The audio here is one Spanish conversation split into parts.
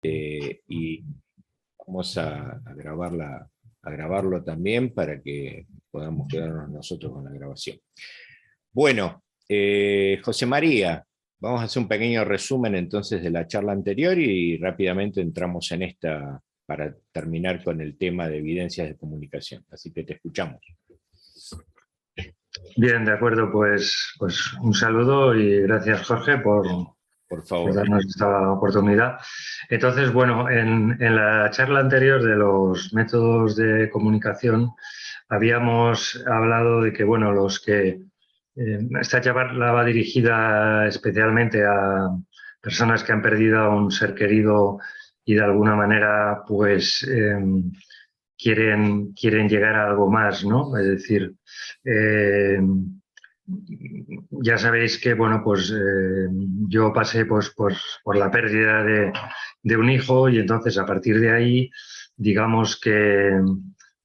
y vamos a grabarlo también para que podamos quedarnos nosotros con la grabación. Bueno, José María, vamos a hacer un pequeño resumen entonces de la charla anterior y rápidamente entramos en esta para terminar con el tema de evidencias de comunicación. Así que te escuchamos. Bien, de acuerdo, pues un saludo y gracias, Jorge, por favor, darnos esta oportunidad. Entonces, bueno, en la charla anterior de los métodos de comunicación habíamos hablado de que, bueno, esta charla va dirigida especialmente a personas que han perdido a un ser querido y de alguna manera, pues, quieren llegar a algo más, ¿no? Es decir, ya sabéis que, bueno, pues yo pasé pues, por la pérdida de un hijo y entonces a partir de ahí, digamos que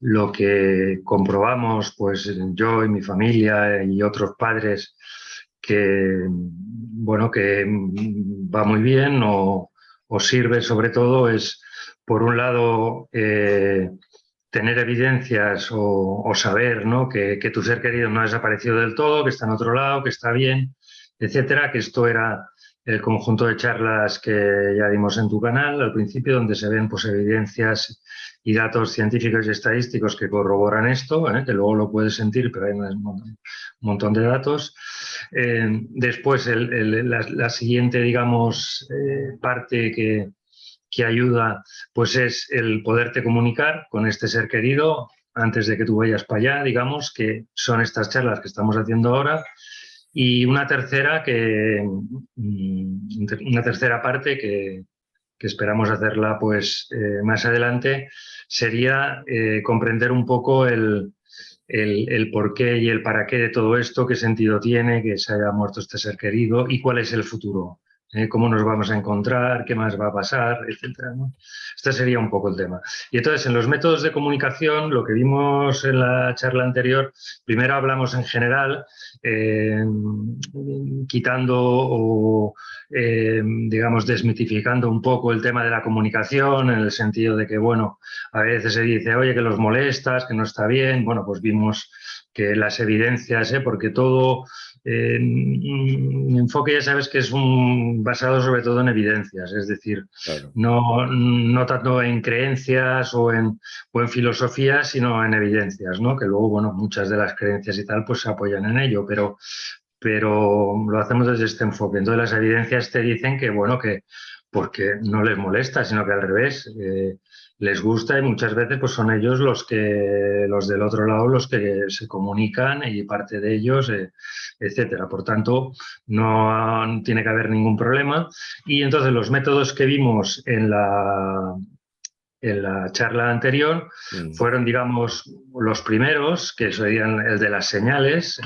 lo que comprobamos, pues yo y mi familia y otros padres, que, bueno, que va muy bien o sirve sobre todo es, por un lado, tener evidencias o saber, ¿no?, que tu ser querido no ha desaparecido del todo, que está en otro lado, que está bien, etcétera, que esto era el conjunto de charlas que ya dimos en tu canal al principio, donde se ven pues evidencias y datos científicos y estadísticos que corroboran esto, que luego lo puedes sentir, pero hay un montón de datos. Después, la siguiente, digamos, parte que ayuda, pues es el poderte comunicar con este ser querido antes de que tú vayas para allá, digamos, que son estas charlas que estamos haciendo ahora. Y una tercera parte que esperamos hacerla pues más adelante sería comprender un poco el porqué y el para qué de todo esto, qué sentido tiene que se haya muerto este ser querido y cuál es el futuro. Cómo nos vamos a encontrar, qué más va a pasar, etcétera, ¿no? Este sería un poco el tema. Y entonces, en los métodos de comunicación, lo que vimos en la charla anterior, primero hablamos en general, quitando o, digamos, desmitificando un poco el tema de la comunicación, en el sentido de que, bueno, a veces se dice, oye, que los molestas, que no está bien. Bueno, pues vimos que las evidencias, porque todo... mi enfoque ya sabes que es basado sobre todo en evidencias, es decir, claro, no tanto en creencias o en filosofía, sino en evidencias, ¿no? Que luego, bueno, muchas de las creencias y tal pues se apoyan en ello, pero lo hacemos desde este enfoque. Entonces las evidencias te dicen que, bueno, que porque no les molesta, sino que al revés, les gusta y muchas veces pues son ellos los del otro lado los que se comunican y parte de ellos, etcétera. Por tanto, no tiene que haber ningún problema. Y entonces los métodos que vimos en la charla anterior fueron, digamos, los primeros, que serían el de las señales,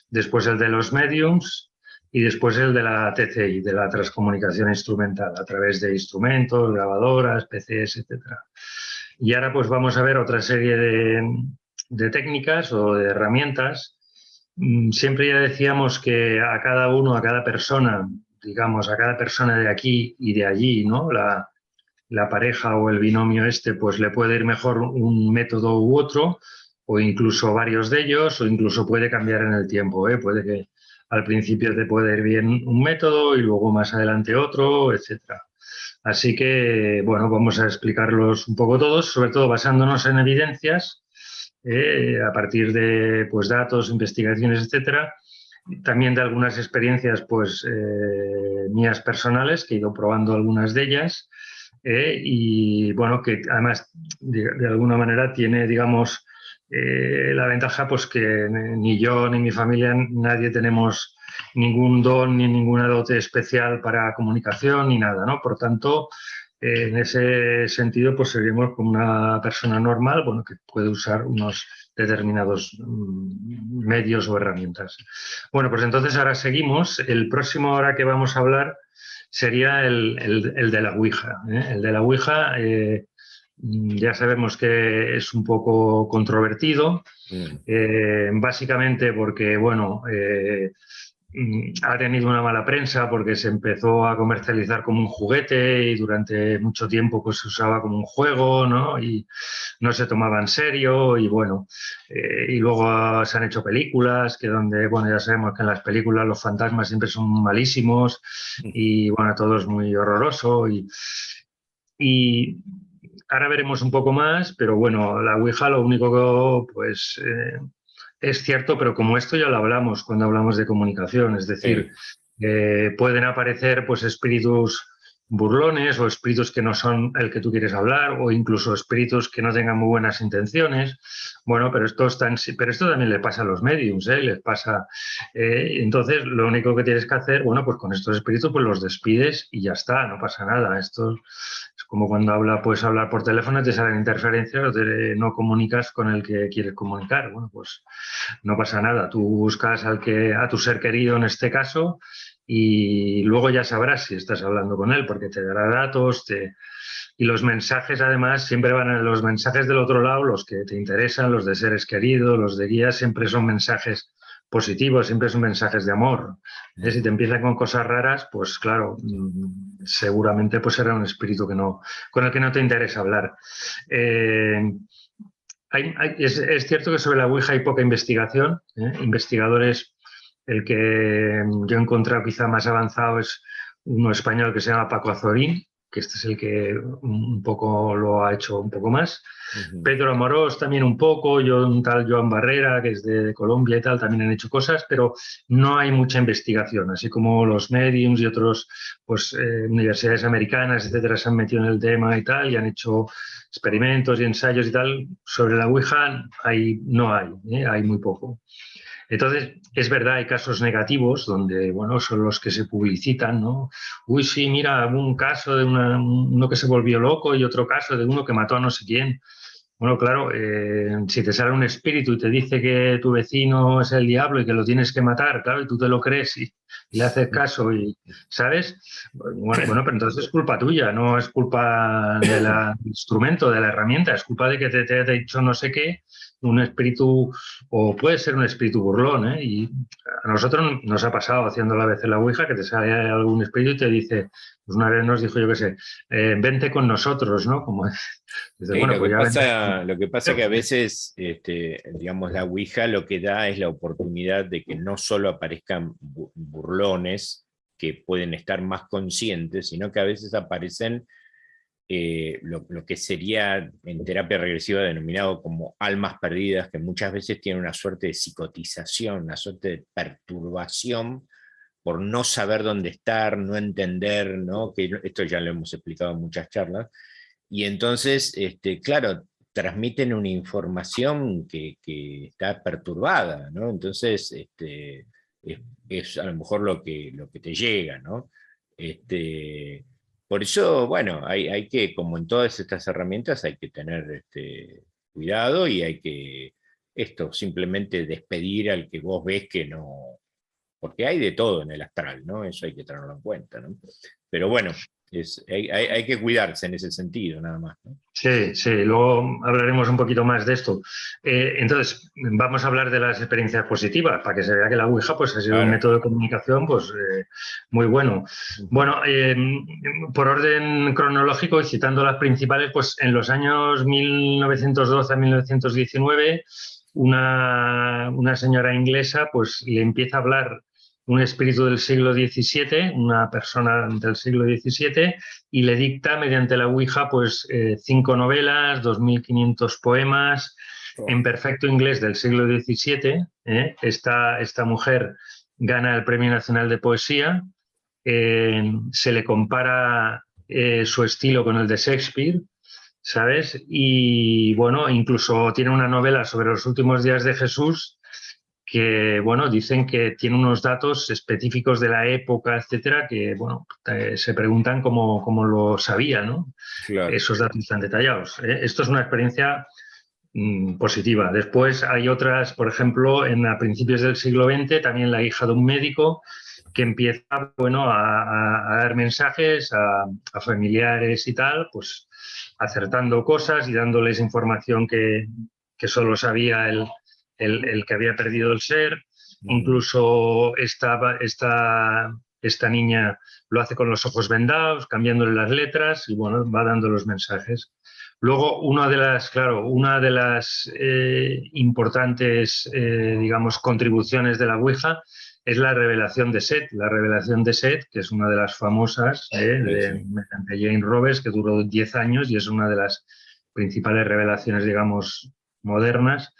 después el de los mediums y después el de la TCI, de la transcomunicación instrumental, a través de instrumentos, grabadoras, PCs, etcétera. Y ahora pues vamos a ver otra serie de técnicas o de herramientas. Siempre ya decíamos que a cada uno, a cada persona, digamos, a cada persona de aquí y de allí, ¿no?, la pareja o el binomio pues le puede ir mejor un método u otro, o incluso varios de ellos, o incluso puede cambiar en el tiempo. Puede que al principio te puede ir bien un método y luego más adelante otro, etcétera. Así que, bueno, vamos a explicarlos un poco todos, sobre todo basándonos en evidencias, a partir de pues, datos, investigaciones, etcétera. También de algunas experiencias pues, mías personales, que he ido probando algunas de ellas. Y bueno, que además de alguna manera tiene, digamos, la ventaja pues que ni yo ni mi familia, nadie tenemos ningún don ni ninguna dote especial para comunicación ni nada, ¿no? Por tanto, en ese sentido, pues seríamos como una persona normal, bueno, que puede usar unos determinados medios o herramientas. Bueno, pues entonces ahora seguimos. El próximo ahora que vamos a hablar sería el de la Ouija. El de la Ouija, ya sabemos que es un poco controvertido, básicamente porque, bueno, ha tenido una mala prensa porque se empezó a comercializar como un juguete y durante mucho tiempo pues se usaba como un juego, ¿no? Y no se tomaba en serio y bueno, y luego se han hecho películas que donde, bueno, ya sabemos que en las películas los fantasmas siempre son malísimos y bueno, todo es muy horroroso y ahora veremos un poco más, pero bueno, la Ouija lo único que pues es cierto, pero como esto ya lo hablamos cuando hablamos de comunicación, es decir, Sí. pueden aparecer pues espíritus burlones o espíritus que no son el que tú quieres hablar o incluso espíritus que no tengan muy buenas intenciones. Bueno, pero esto también le pasa a los mediums, ¿eh? Les pasa. Entonces, lo único que tienes que hacer, bueno, pues con estos espíritus pues los despides y ya está, no pasa nada. Esto es como cuando puedes hablar por teléfono y te salen interferencias o no comunicas con el que quieres comunicar. Bueno, pues no pasa nada. Tú buscas a tu ser querido en este caso y luego ya sabrás si estás hablando con él porque te dará datos, y los mensajes además siempre van a los mensajes del otro lado, los que te interesan, los de seres queridos, los de guías, siempre son mensajes positivos, siempre son mensajes de amor. Si te empiezan con cosas raras, pues claro, seguramente pues será un espíritu con el que no te interesa hablar. Eh, es cierto que sobre la Ouija hay poca investigación. Investigadores, el que yo he encontrado quizá más avanzado es uno español que se llama Paco Azorín, que este es el que un poco lo ha hecho un poco más. Ujú. Pedro Amorós también un poco, yo, un tal Joan Barrera, que es de Colombia y tal, también han hecho cosas, pero no hay mucha investigación, así como los mediums y otros, pues universidades americanas, etcétera, se han metido en el tema y tal, y han hecho experimentos y ensayos y tal. Sobre la Ouija no hay, hay muy poco. Entonces, es verdad, hay casos negativos donde, bueno, son los que se publicitan, ¿no? Uy, sí, mira, un caso de uno que se volvió loco y otro caso de uno que mató a no sé quién. Bueno, claro, si te sale un espíritu y te dice que tu vecino es el diablo y que lo tienes que matar, claro, y tú te lo crees y le haces caso y, ¿sabes? Bueno, pero entonces es culpa tuya, no es culpa del instrumento, de la herramienta, es culpa de que te ha dicho no sé qué, un espíritu, o puede ser un espíritu burlón, ¿eh? Y a nosotros nos ha pasado haciendo la vez en la Ouija que te sale algún espíritu y te dice, pues una vez nos dijo, yo qué sé, vente con nosotros, ¿no? Como dices, Sí, bueno, pues ya vendré. lo que pasa que a veces, digamos, la Ouija lo que da es la oportunidad de que no solo aparezcan burlones que pueden estar más conscientes, sino que a veces aparecen lo que sería en terapia regresiva denominado como almas perdidas, que muchas veces tienen una suerte de psicotización, una suerte de perturbación por no saber dónde estar, no entender, ¿no? Que esto ya lo hemos explicado en muchas charlas, y entonces, claro, transmiten una información que está perturbada, ¿no? Entonces, es a lo mejor lo que te llega, ¿no? Por eso, bueno, hay que, como en todas estas herramientas, hay que tener cuidado y hay que, simplemente despedir al que vos ves que no, porque hay de todo en el astral, ¿no? Eso hay que tenerlo en cuenta, ¿no? Pero bueno, hay que cuidarse en ese sentido, nada más, ¿no? Sí, sí, luego hablaremos un poquito más de esto. Entonces, vamos a hablar de las experiencias positivas, para que se vea que la Ouija pues, ha sido un Claro. método de comunicación pues, muy bueno. Ujú. Bueno, por orden cronológico y citando las principales, pues en los años 1912 a 1919, una señora inglesa pues, le empieza a hablar un espíritu del siglo XVII, una persona del siglo XVII, y le dicta mediante la Ouija pues 5 novelas, 2.500 poemas Oh. en perfecto inglés del siglo XVII. Esta mujer gana el Premio Nacional de Poesía, se le compara su estilo con el de Shakespeare, ¿sabes? Y bueno, incluso tiene una novela sobre los últimos días de Jesús que, bueno, dicen que tiene unos datos específicos de la época, etcétera, que, bueno, se preguntan cómo lo sabía, ¿no? Claro. Esos datos tan detallados. Esto es una experiencia positiva. Después hay otras, por ejemplo, a principios del siglo XX, también la hija de un médico que empieza, bueno, a dar mensajes a familiares y tal, pues acertando cosas y dándoles información que solo sabía el que había perdido el ser. Incluso esta niña lo hace con los ojos vendados, cambiándole las letras y bueno, va dando los mensajes. Luego, una de las importantes, digamos, contribuciones de la Ouija es la revelación de Set. La revelación de Set, que es una de las famosas, mediante Jane Roberts, que duró 10 años y es una de las principales revelaciones, digamos, modernas.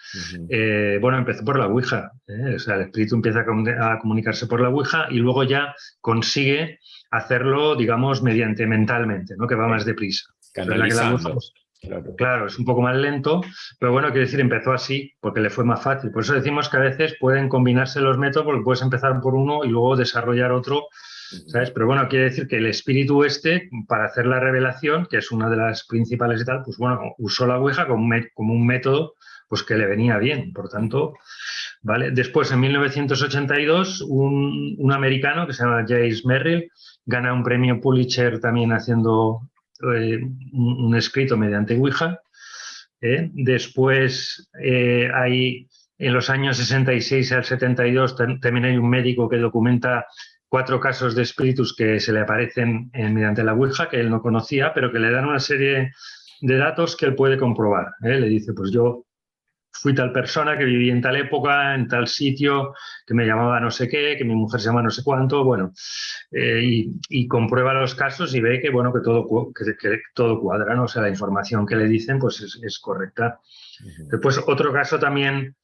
Bueno, empezó por la Ouija. O sea, el espíritu empieza a comunicarse por la Ouija y luego ya consigue hacerlo, digamos, mediante mentalmente, ¿no? Que va más deprisa. Es verdad que la Ouija, pues, claro, es un poco más lento, pero bueno, quiero decir, empezó así porque le fue más fácil. Por eso decimos que a veces pueden combinarse los métodos porque puedes empezar por uno y luego desarrollar otro, ¿sabes? Pero bueno, quiere decir que el espíritu para hacer la revelación, que es una de las principales y tal, pues bueno, usó la Ouija como un método pues que le venía bien. Por tanto, ¿vale? Después, en 1982, un americano que se llama James Merrill gana un premio Pulitzer también haciendo un escrito mediante Ouija. Después, en los años 66 al 72, también hay un médico que documenta 4 casos de espíritus que se le aparecen mediante la Ouija, que él no conocía, pero que le dan una serie de datos que él puede comprobar. Le dice, pues yo fui tal persona que viví en tal época, en tal sitio, que me llamaba no sé qué, que mi mujer se llama no sé cuánto, bueno, y comprueba los casos y ve que, bueno, que todo cuadra, ¿no? O sea, la información que le dicen pues es correcta. Después, otro caso también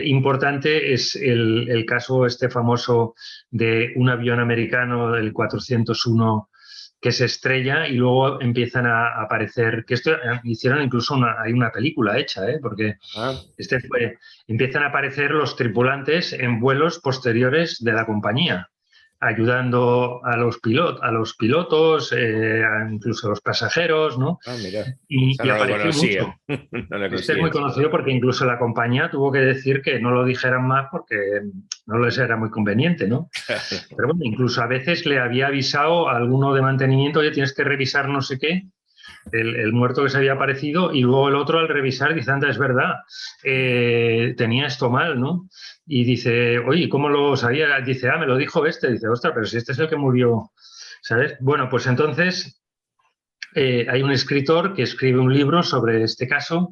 importante es el caso este famoso de un avión americano, el 401, que se estrella y luego empiezan a aparecer, que esto hicieron incluso hay una película hecha, porque empiezan a aparecer los tripulantes en vuelos posteriores de la compañía, ayudando a los pilotos, incluso a los pasajeros, ¿no? Mirá, Y no lo apareció conocía. mucho. No lo Este es conocía. muy conocido porque incluso la compañía tuvo que decir que no lo dijeran más porque no les era muy conveniente, ¿no? Pero bueno, incluso a veces le había avisado a alguno de mantenimiento, oye, tienes que revisar no sé qué, el muerto que se había aparecido, y luego el otro al revisar dice, anda, es verdad, tenía esto mal, ¿no? Y dice, oye, ¿cómo lo sabía? Dice, me lo dijo este. Dice, ostras, pero si este es el que murió, ¿sabes? Bueno, pues entonces hay un escritor que escribe un libro sobre este caso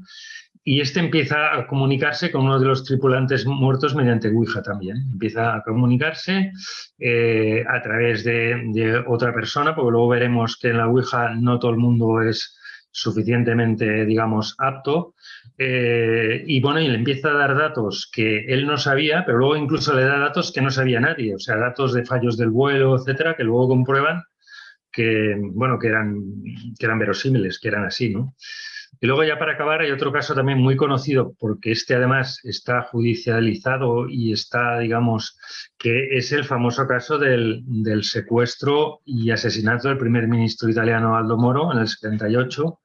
y este empieza a comunicarse con uno de los tripulantes muertos mediante Ouija también. Empieza a comunicarse a través de otra persona, porque luego veremos que en la Ouija no todo el mundo es suficientemente, digamos, apto. Y bueno, y le empieza a dar datos que él no sabía, pero luego incluso le da datos que no sabía nadie, o sea, datos de fallos del vuelo, etcétera, que luego comprueban que, bueno, que eran verosímiles, que eran así, ¿no? Y luego ya para acabar hay otro caso también muy conocido, porque este además está judicializado y está, digamos, que es el famoso caso del secuestro y asesinato del primer ministro italiano Aldo Moro en el 78,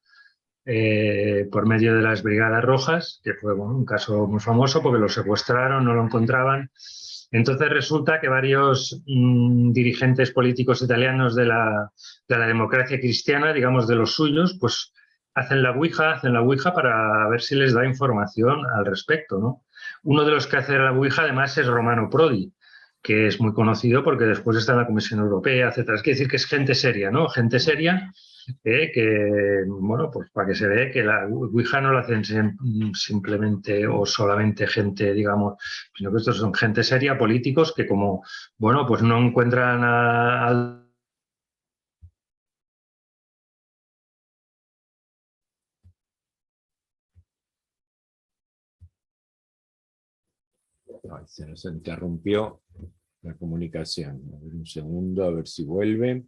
por medio de las Brigadas Rojas, que fue un caso muy famoso porque lo secuestraron, no lo encontraban. Entonces resulta que varios dirigentes políticos italianos de la democracia cristiana, digamos de los suyos, pues hacen la Ouija para ver si les da información al respecto, ¿no? Uno de los que hace la Ouija además es Romano Prodi, que es muy conocido porque después está en la Comisión Europea, etcétera. Es decir, que es gente seria, ¿no? Gente seria que, bueno, pues para que se vea que la Ouija no la hacen simplemente o solamente gente, digamos, sino que estos son gente seria, políticos, que como, bueno, pues no encuentran al... Ay, se nos interrumpió la comunicación. A ver un segundo, a ver si vuelve.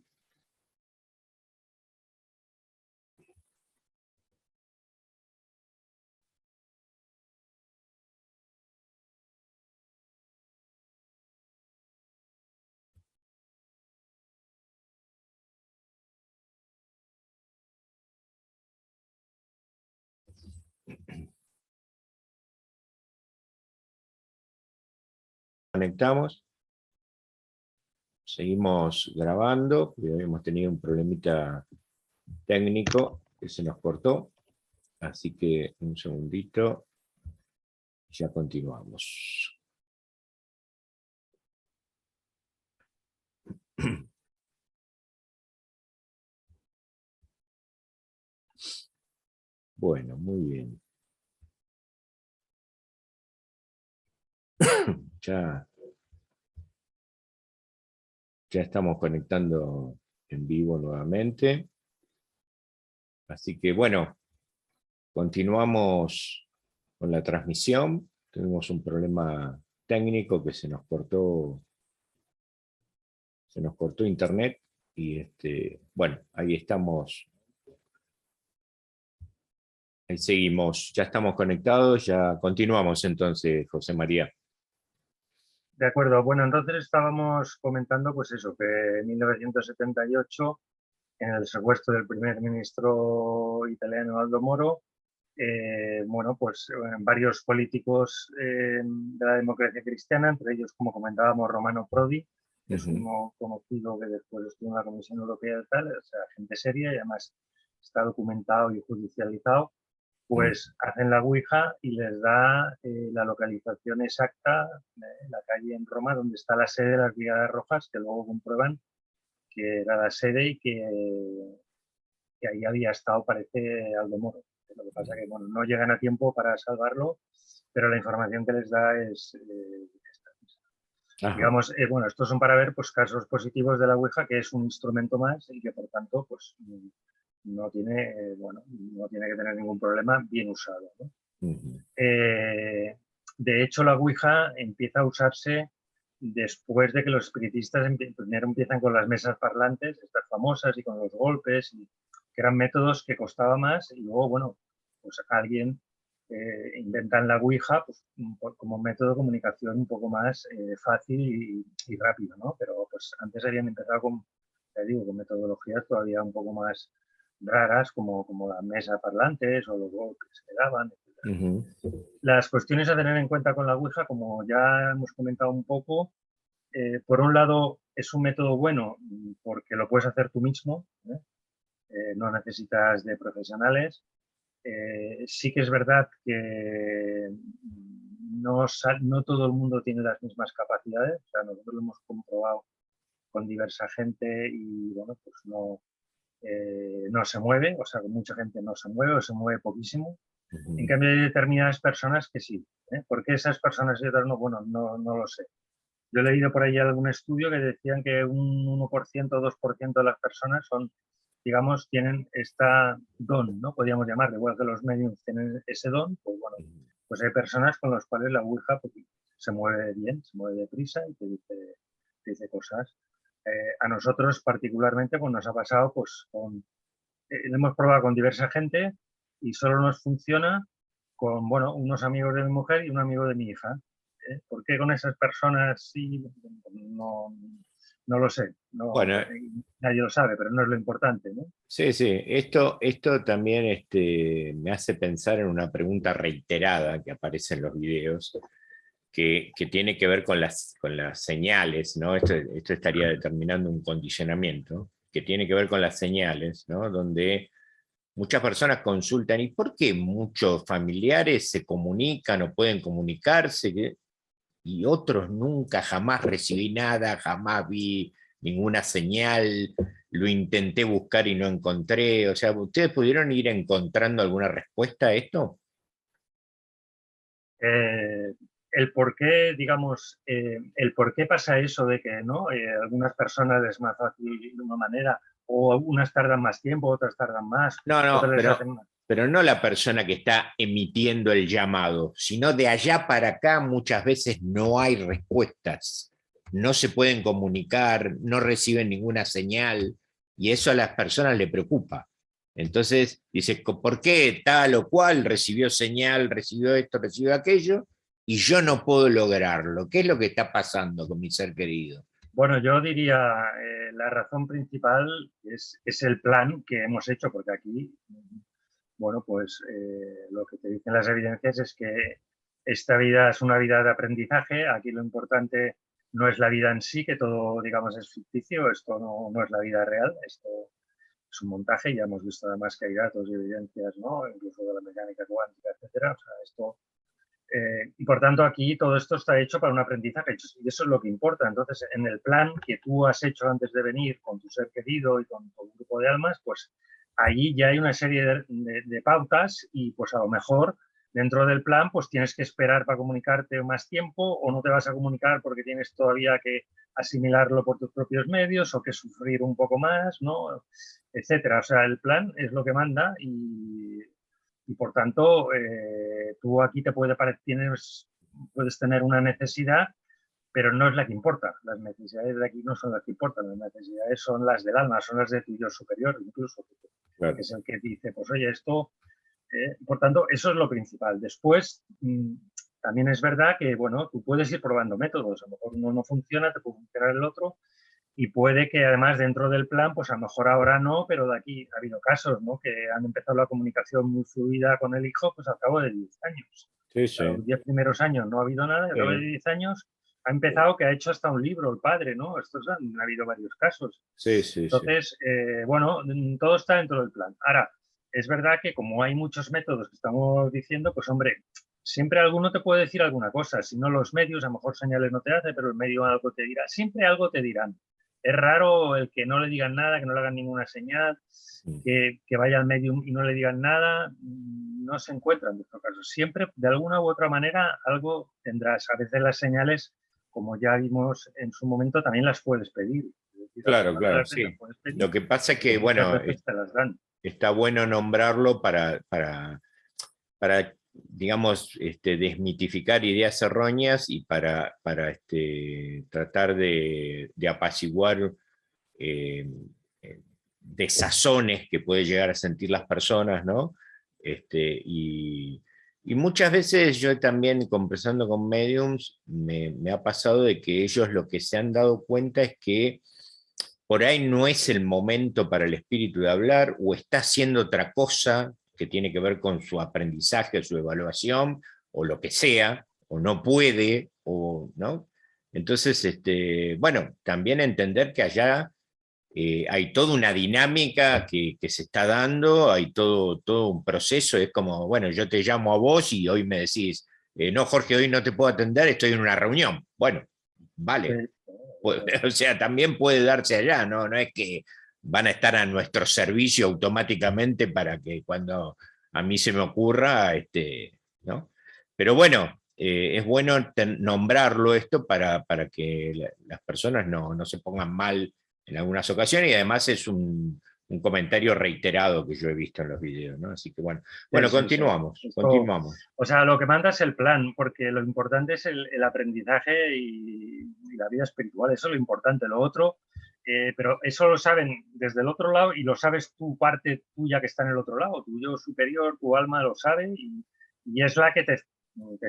Conectamos. Seguimos grabando, porque habíamos tenido un problemita técnico que se nos cortó. Así que un segundito, ya continuamos. Bueno, muy bien. Ya, ya estamos conectando en vivo nuevamente. Así que bueno, continuamos con la transmisión. Tenemos un problema técnico que se nos cortó internet y bueno, ahí estamos, ahí seguimos, ya estamos conectados, ya continuamos entonces, José María. De acuerdo, bueno, entonces estábamos comentando pues eso, que en 1978, en el secuestro del primer ministro italiano Aldo Moro, bueno, pues varios políticos de la democracia cristiana, entre ellos, como comentábamos, Romano Prodi, que es uno conocido que después estuvo en la Comisión Europea y tal, o sea, gente seria y además está documentado y judicializado, pues hacen la Ouija y les da la localización exacta de la calle en Roma donde está la sede de las Brigadas Rojas, que luego comprueban que era la sede y que ahí había estado, parece, Aldo Moro. Lo que pasa es que bueno, no llegan a tiempo para salvarlo, pero la información que les da es digamos, bueno, estos son para ver pues, casos positivos de la Ouija, que es un instrumento más y que por tanto pues, no tiene, bueno, no tiene que tener ningún problema bien usado, ¿no? De hecho, la Ouija empieza a usarse después de que los espiritistas primero empiezan con las mesas parlantes, estas famosas, y con los golpes, y, que eran métodos que costaba más, y luego, bueno, pues alguien inventan la Ouija pues, como un método de comunicación un poco más fácil y rápido, ¿no? Pero pues antes habían empezado con, ya digo, con metodologías todavía un poco más raras, como las mesas parlantes o los golpes que daban, etc. Las cuestiones a tener en cuenta con la Ouija, como ya hemos comentado un poco, por un lado es un método bueno porque lo puedes hacer tú mismo, no necesitas de profesionales. Sí que es verdad que no todo el mundo tiene las mismas capacidades, o sea, nosotros lo hemos comprobado con diversa gente y bueno, pues no se mueve, o sea, con mucha gente no se mueve o se mueve poquísimo. En cambio, hay determinadas personas que sí. ¿Por qué esas personas y otras no? Bueno, no lo sé. Yo he leído por ahí algún estudio que decían que un 1% o 2% de las personas son, digamos, tienen esta don, ¿no? Podríamos llamarlo, igual que los mediums tienen ese don, pues bueno, pues hay personas con las cuales la Ouija pues, se mueve bien, se mueve deprisa y te dice cosas. A nosotros particularmente pues nos ha pasado pues lo hemos probado con diversa gente y solo nos funciona con, bueno, unos amigos de mi mujer y un amigo de mi hija. ¿Por qué con esas personas sí? No lo sé. No, Bueno, nadie lo sabe, pero no es lo importante, ¿no? sí, sí, esto también me hace pensar en una pregunta reiterada que aparece en los videos, que tiene que ver con las señales, ¿no? Esto estaría determinando un condicionamiento, que tiene que ver con las señales, ¿no? Donde muchas personas consultan, ¿y por qué muchos familiares se comunican o pueden comunicarse? Y otros nunca, jamás recibí nada, jamás vi ninguna señal, lo intenté buscar y no encontré. O sea, ¿ustedes pudieron ir encontrando alguna respuesta a esto? Eh, el por qué, digamos, el por qué pasa eso de que no algunas personas es más fácil de una manera, o unas tardan más tiempo, otras tardan más, No, no, otras les hacen más. pero no la persona que está emitiendo el llamado, sino de allá para acá muchas veces no hay respuestas, no se pueden comunicar, no reciben ninguna señal, y eso a las personas le preocupa. Entonces dice, ¿por qué tal o cual recibió señal, recibió esto, recibió aquello, y yo no puedo lograrlo? ¿Qué es lo que está pasando con mi ser querido? Bueno, yo diría la razón principal es el plan que hemos hecho, porque aquí, bueno, pues lo que te dicen las evidencias es que esta vida es una vida de aprendizaje. Aquí lo importante no es la vida en sí, que todo, digamos, es ficticio. Esto no es la vida real. Esto es un montaje. Ya hemos visto además que hay datos y evidencias, ¿no? Incluso de la mecánica cuántica, etcétera. O sea, esto Y por tanto aquí todo esto está hecho para un aprendizaje y eso es lo que importa. Entonces en el plan que tú has hecho antes de venir con tu ser querido y con tu grupo de almas, pues allí ya hay una serie de pautas y pues a lo mejor dentro del plan pues tienes que esperar para comunicarte más tiempo o no te vas a comunicar porque tienes todavía que asimilarlo por tus propios medios o que sufrir un poco más, ¿no? Etcétera. O sea, el plan es lo que manda y por tanto, tú aquí puedes tener una necesidad, pero no es la que importa. Las necesidades de aquí no son las que importan, las necesidades son las del alma, son las de tu yo superior, incluso, Claro. que es el que dice, pues oye, esto, por tanto, eso es lo principal. Después, también es verdad que, bueno, tú puedes ir probando métodos, a lo mejor uno no funciona, te puede funcionar el otro, y puede que además dentro del plan, pues a lo mejor ahora no, pero de aquí ha habido casos, ¿no? Que han empezado la comunicación muy fluida con el hijo, pues al cabo de 10 años. Sí, A los 10 primeros años no ha habido nada, y al cabo de 10 años ha empezado que ha hecho hasta un libro el padre, ¿no? Estos ha habido varios casos. sí, sí, sí. Entonces, bueno, todo está dentro del plan. Ahora, es verdad que como hay muchos métodos que estamos diciendo, pues hombre, siempre alguno te puede decir alguna cosa. Si no los medios, a lo mejor señales no te hace, pero el medio algo te dirá. Siempre algo te dirán. Es raro el que no le digan nada, que no le hagan ninguna señal, que vaya al medium y no le digan nada. No se encuentra en nuestro caso. Siempre, de alguna u otra manera, algo tendrás. A veces las señales, como ya vimos en su momento, también las puedes pedir. Claro, claro, sí. Lo que pasa es que, bueno, te las dan. está bueno nombrarlo para digamos, desmitificar ideas erróneas y para tratar de apaciguar desazones que puede llegar a sentir las personas, ¿no? Y muchas veces yo también, conversando con mediums, me ha pasado de que ellos lo que se han dado cuenta es que por ahí no es el momento para el espíritu de hablar, o está haciendo otra cosa que tiene que ver con su aprendizaje, su evaluación, o lo que sea, o no puede, o, ¿no? Entonces, bueno, también entender que allá hay toda una dinámica que se está dando, hay todo un proceso, es como, bueno, yo te llamo a vos y hoy me decís, no, Jorge, hoy no te puedo atender, estoy en una reunión. Bueno, vale. O sea, también puede darse allá, ¿no? No es que van a estar a nuestro servicio automáticamente para que cuando a mí se me ocurra, ¿no? Pero bueno, es bueno nombrarlo esto para que las personas no se pongan mal en algunas ocasiones, y además es un comentario reiterado que yo he visto en los videos, ¿no? Así que bueno, continuamos, sí. continuamos. O sea, lo que manda es el plan, porque lo importante es el aprendizaje y la vida espiritual, eso es lo importante. Lo otro, pero eso lo saben desde el otro lado y lo sabes tu parte tuya que está en el otro lado, tu yo superior, tu alma lo sabe y es la que te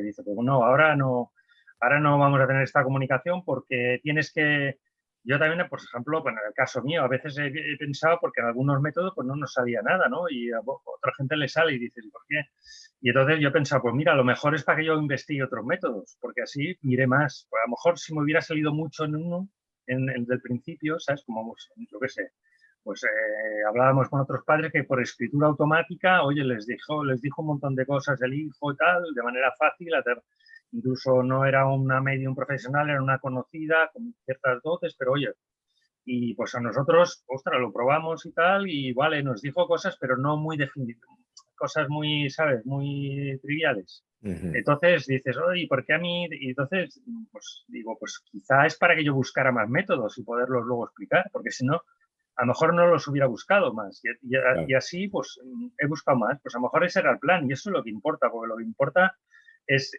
dice, pues no, ahora no vamos a tener esta comunicación porque tienes que... Yo también, por ejemplo, bueno, en el caso mío, a veces he pensado, porque en algunos métodos pues no nos salía nada, ¿no? Y a otra gente le sale y dices, ¿por qué? Y entonces yo he pensado, pues mira, a lo mejor es para que yo investigue otros métodos, porque así miré más. Pues a lo mejor si me hubiera salido mucho en uno, en el del principio, ¿sabes? Como, yo qué sé, pues hablábamos con otros padres que por escritura automática, oye, les dijo un montón de cosas del hijo y tal, de manera fácil, incluso no era una medium profesional, era una conocida con ciertas dotes, pero oye, y pues a nosotros, ostras, lo probamos y tal, y vale, nos dijo cosas, pero no muy definidas, cosas muy, ¿sabes?, muy triviales. Entonces dices, oye, ¿por qué a mí? Y entonces, pues digo, pues quizá es para que yo buscara más métodos y poderlos luego explicar, porque si no, a lo mejor no los hubiera buscado más. Y así, pues he buscado más. Pues a lo mejor ese era el plan y eso es lo que importa, porque lo que importa es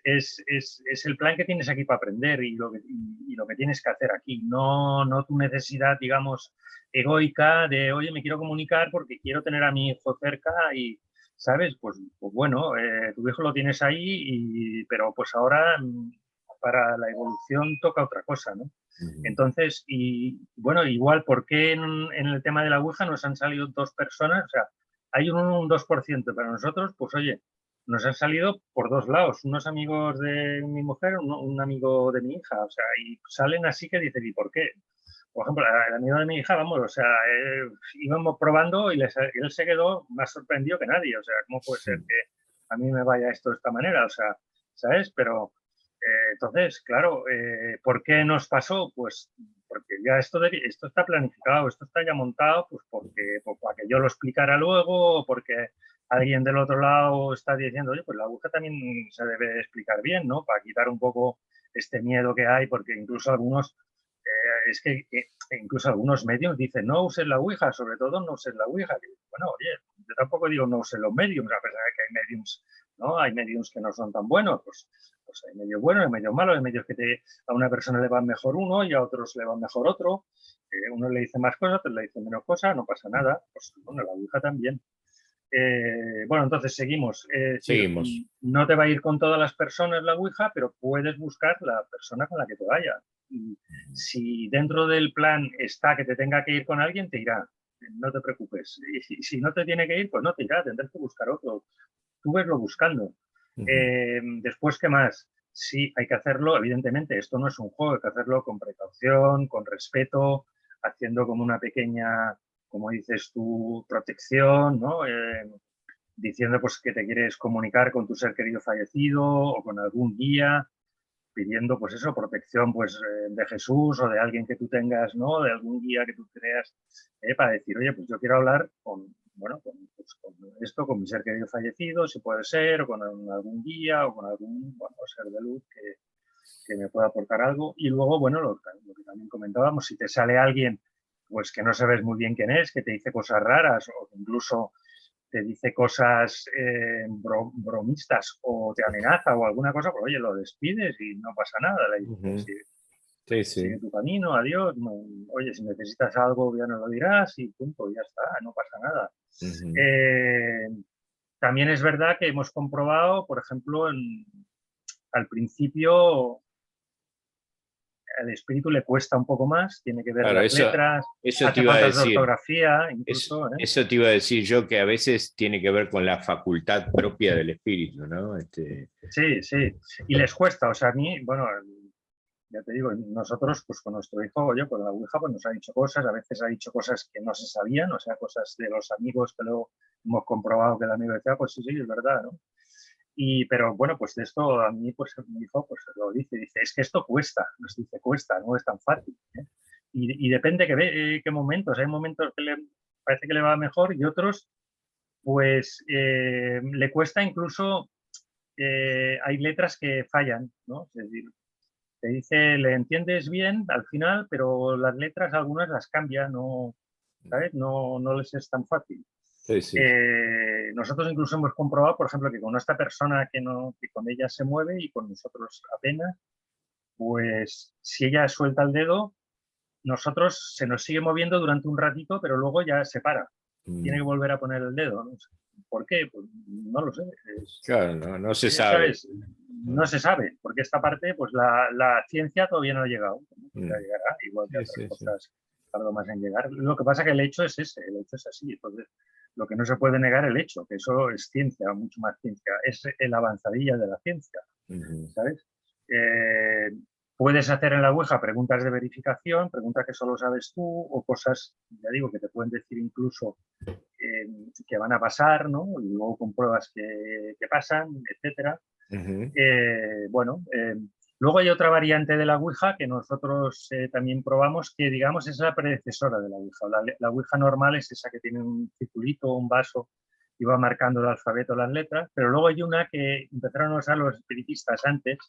el plan que tienes aquí para aprender y lo que tienes que hacer aquí, no tu necesidad, digamos, egoica de, oye, me quiero comunicar porque quiero tener a mi hijo cerca y, ¿sabes? Pues bueno, tu hijo lo tienes ahí, pero pues ahora para la evolución toca otra cosa, ¿no? Entonces, y bueno, igual, ¿por qué en el tema de la Ouija nos han salido 2 personas? O sea, hay un 2%, para nosotros, pues oye, nos han salido por 2 lados, unos amigos de mi mujer, un amigo de mi hija, o sea, y salen así que dicen, ¿y por qué? Por ejemplo, el amigo de mi hija, vamos, o sea, íbamos probando y él se quedó más sorprendido que nadie, o sea, ¿cómo puede ser que a mí me vaya esto de esta manera? O sea, ¿sabes? Pero entonces, claro, ¿por qué nos pasó? Pues porque ya esto está planificado, esto está ya montado, pues porque pues para que yo lo explicara luego, o porque alguien del otro lado está diciendo, oye, pues la aguja también se debe explicar bien, ¿no? Para quitar un poco este miedo que hay, porque incluso algunos, es que incluso algunos medios dicen, no uses la ouija, sobre todo no uses la ouija. Bueno, oye, yo tampoco digo no uses los mediums, a pesar de que hay mediums, ¿no? Hay mediums que no son tan buenos, pues hay medios buenos, hay medios malos, hay medios que a una persona le van mejor uno y a otros le van mejor otro. Uno le dice más cosas, otro le dice menos cosas, no pasa nada. Pues bueno, la ouija también. Bueno, entonces seguimos. Seguimos. No te va a ir con todas las personas la ouija, pero puedes buscar la persona con la que te vaya. Y si dentro del plan está que te tenga que ir con alguien, te irá. No te preocupes. Y si no te tiene que ir, pues no te irá, tendrás que buscar otro. Tú veslo buscando. Después, ¿qué más? Sí, hay que hacerlo, evidentemente, esto no es un juego, hay que hacerlo con precaución, con respeto, haciendo como una pequeña, como dices tú, protección, ¿no? Diciendo pues que te quieres comunicar con tu ser querido fallecido o con algún guía, pidiendo pues eso, protección pues de Jesús o de alguien que tú tengas, ¿no? De algún guía que tú creas, para decir, oye, pues yo quiero hablar con, bueno, pues, con esto, con mi ser querido fallecido, si puede ser, o con algún guía o con algún, bueno, ser de luz que me pueda aportar algo. Y luego, bueno, lo que también comentábamos, si te sale alguien pues que no sabes muy bien quién es, que te dice cosas raras o incluso te dice cosas bromistas o te amenaza o alguna cosa, pues oye, lo despides y no pasa nada. Le dices, Sí, sigue sí. tu camino, adiós. No, oye, si necesitas algo ya no lo dirás y punto, ya está, no pasa nada. También es verdad que hemos comprobado, por ejemplo, al principio al espíritu le cuesta un poco más, tiene que ver Claro, las letras, eso te hace iba a faltas de decir. ortografía, incluso. Eso te iba a decir yo, que a veces tiene que ver con la facultad propia del espíritu, ¿no? Sí, sí. Y les cuesta, o sea, a mí, bueno, ya te digo, nosotros, pues con nuestro hijo, oye, con la Ouija, pues nos ha dicho cosas, a veces ha dicho cosas que no se sabían, o sea, cosas de los amigos que luego hemos comprobado que el amigo decía, pues sí, sí, es verdad, ¿no? Pero bueno, pues de esto a mí, pues mi hijo, pues lo dice, es que esto cuesta, nos dice, cuesta, no es tan fácil, ¿eh? Y depende qué momentos, hay momentos que parece que le va mejor y otros, pues le cuesta incluso, hay letras que fallan, ¿no? Es decir, te dice, le entiendes bien al final, pero las letras algunas las cambia, no, ¿sabes? No, no les es tan fácil. Sí, sí. Nosotros incluso hemos comprobado, por ejemplo, que con esta persona que con ella se mueve y con nosotros apenas, pues si ella suelta el dedo, nosotros se nos sigue moviendo durante un ratito, pero luego ya se para. Tiene que volver a poner el dedo. ¿No? ¿Por qué? Pues no lo sé. Claro, no se Ya sabe. sabes, no se sabe, porque esta parte, pues la ciencia todavía no ha llegado. Ya llegará, igual que Sí, otras sí, sí. cosas tardó más en llegar. Lo que pasa es que el hecho es ese, el hecho es así. Entonces, lo que no se puede negar el hecho, que eso es ciencia, mucho más ciencia, es el avanzadilla de la ciencia, ¿sabes? Puedes hacer en la Ouija preguntas de verificación, preguntas que solo sabes tú, o cosas, ya digo, que te pueden decir incluso que van a pasar, ¿no? Y luego compruebas que pasan, etcétera. Bueno, luego hay otra variante de la Ouija que nosotros también probamos, que digamos es la predecesora de la Ouija. La Ouija normal es esa que tiene un circulito, un vaso y va marcando el alfabeto, las letras, pero luego hay una que empezaron a usar los espiritistas antes,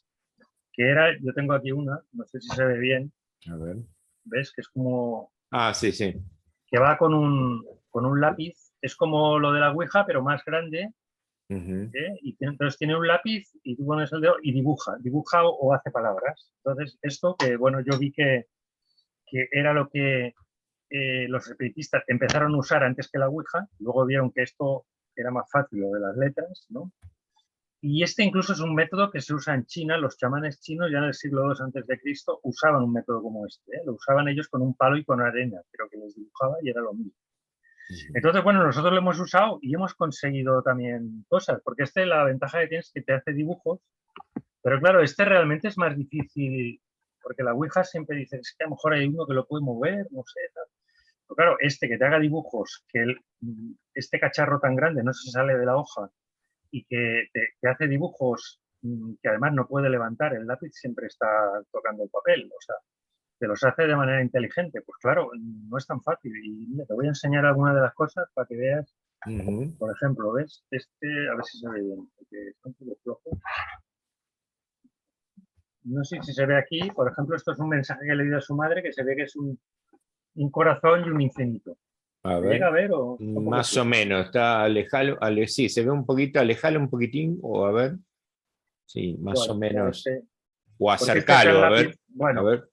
que era, yo tengo aquí una, no sé si se ve bien, A ver. ¿ves? Que es como, Ah, sí, sí. que va con un lápiz, es como lo de la Ouija, pero más grande, y entonces tiene un lápiz y tú pones el dedo y dibuja o hace palabras. Entonces, esto que, bueno, yo vi que era lo que los espiritistas empezaron a usar antes que la Ouija, luego vieron que esto era más fácil, lo de las letras, ¿no? Y este incluso es un método que se usa en China, los chamanes chinos ya en el siglo II antes de Cristo usaban un método como este, ¿eh? Lo usaban ellos con un palo y con arena, pero que les dibujaba y era lo mismo. Entonces, bueno, nosotros lo hemos usado y hemos conseguido también cosas, porque la ventaja que tiene es que te hace dibujos, pero claro, este realmente es más difícil, porque la Ouija siempre dice, es que a lo mejor hay uno que lo puede mover, no sé, tal. Pero claro, que te haga dibujos, este cacharro tan grande no se sale de la hoja y que te hace dibujos que además no puede levantar el lápiz, siempre está tocando el papel, o sea, te los hace de manera inteligente. Pues claro, no es tan fácil. Y mira, te voy a enseñar algunas de las cosas para que veas. Por ejemplo, ¿ves? A ver si se ve bien, porque está un poco flojo. No sé si se ve aquí, por ejemplo, esto es un mensaje que le dio a su madre, que se ve que es un corazón y un infinito. A ¿Se llega ver, a ver o está un poco más o flojo? menos, está alejalo, sí, se ve un poquito, alejalo un poquitín, o a ver, sí, más o ¿Cuál? Ya menos, este, o porque este es el acercalo, lápiz. a Bueno, ver,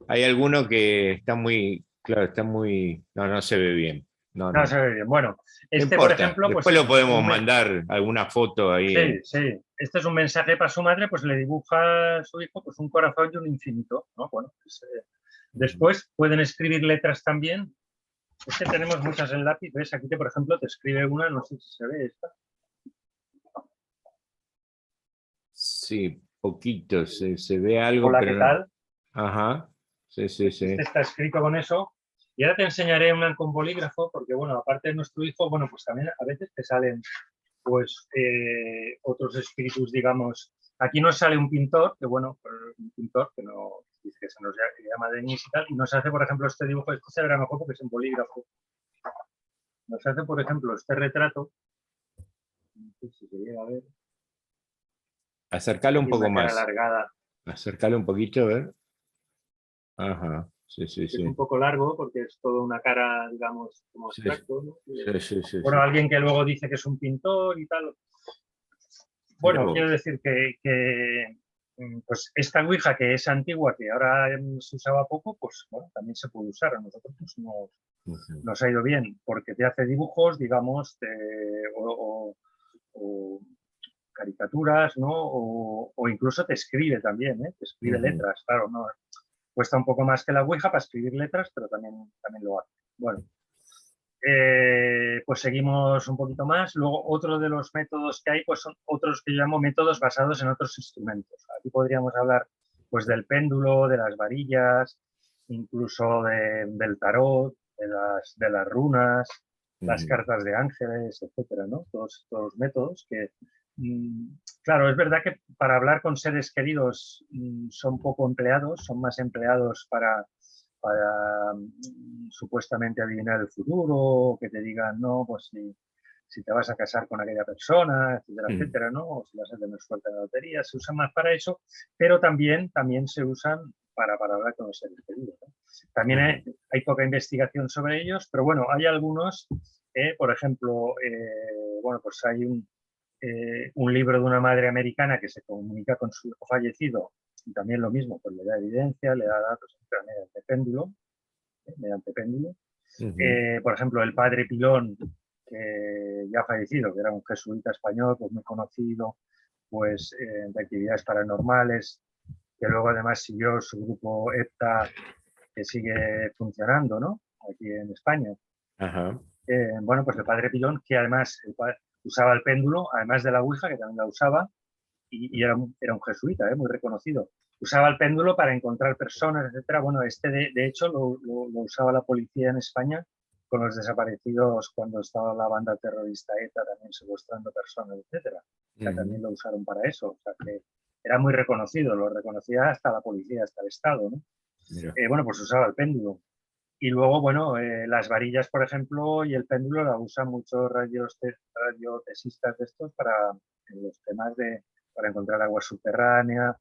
hay alguno que está muy, claro, está muy, no, no se ve bien, no, no no, se ve bien. Bueno, no este, por importa, ejemplo, pues después es lo podemos un, mandar alguna foto ahí sí, sí. Este es un mensaje para su madre, pues le dibuja a su hijo pues un corazón y un infinito, ¿no? Bueno, pues, después pueden escribir letras también. Es que tenemos muchas en lápiz, ¿ves? Aquí, por ejemplo, te escribe una, no sé si se ve esta. sí, poquito, se ve algo, Hola, ¿qué pero no, tal? ajá, sí, sí, ¿Ves? Este sí. está escrito con eso. Y ahora te enseñaré una con bolígrafo, porque, bueno, aparte de nuestro hijo, bueno, pues también a veces te salen, pues, otros espíritus, digamos. Aquí nos sale un pintor, que, bueno, un pintor que no, que se nos llama Denis y tal, y nos hace, por ejemplo, este dibujo, este se verá mejor porque es en bolígrafo. Nos hace, por ejemplo, este retrato, no sé si se llega a ver, Acércalo un aquí poco una cara más, alargada. acércalo un poquito, a ver, ajá, sí, sí, Es un sí. poco largo porque es toda una cara, digamos, como Sí, abstracto, ¿no? sí, sí, sí, Bueno, sí. alguien que luego dice que es un pintor y tal. Mira Bueno, quiero vos. decir pues esta ouija que es antigua, que ahora se usaba poco, pues bueno, también se puede usar. A nosotros pues, Ujú, nos ha ido bien porque te hace dibujos, digamos, o caricaturas, ¿no? O incluso te escribe también, ¿eh? Te escribe ujú. letras, claro, ¿no? Cuesta un poco más que la ouija para escribir letras, pero también lo hace. Bueno, pues seguimos un poquito más. Luego, otro de los métodos que hay, pues son otros que yo llamo métodos basados en otros instrumentos. Aquí podríamos hablar pues del péndulo, de las varillas, incluso del tarot, de las runas, las Ujú, cartas de ángeles, etcétera, ¿no? Todos estos métodos que, claro, es verdad que para hablar con seres queridos son poco empleados, son más empleados para supuestamente adivinar el futuro, que te digan, no, pues si te vas a casar con aquella persona, etcétera, ujú, etcétera, ¿no? O si vas a tener suerte en la lotería, se usan más para eso, pero también se usan para hablar con los seres queridos, ¿no? También ujú, hay poca investigación sobre ellos, pero bueno, hay algunos, por ejemplo, bueno, pues hay un libro de una madre americana que se comunica con su hijo fallecido y también lo mismo, pues le da evidencia, le da datos mediante péndulo. ujú. Por ejemplo, el padre Pilón, que ya ha fallecido, que era un jesuita español, pues muy conocido, pues de actividades paranormales, que luego además siguió su grupo EPTA, que sigue funcionando, ¿no? Aquí en España. Ajá. Bueno, pues el padre Pilón, que además usaba el péndulo, además de la ouija, que también la usaba, y era un jesuita, muy reconocido. Usaba el péndulo para encontrar personas, etcétera. Bueno, de hecho lo usaba la policía en España con los desaparecidos cuando estaba la banda terrorista ETA también secuestrando personas, etcétera. O sea, Ujú. también lo usaron para eso. O sea, que era muy reconocido, lo reconocía hasta la policía, hasta el Estado, ¿no? Mira. Bueno, pues usaba el péndulo. Y luego, bueno, las varillas, por ejemplo, y el péndulo la usan muchos radiotesistas de estos en los temas para encontrar agua subterránea,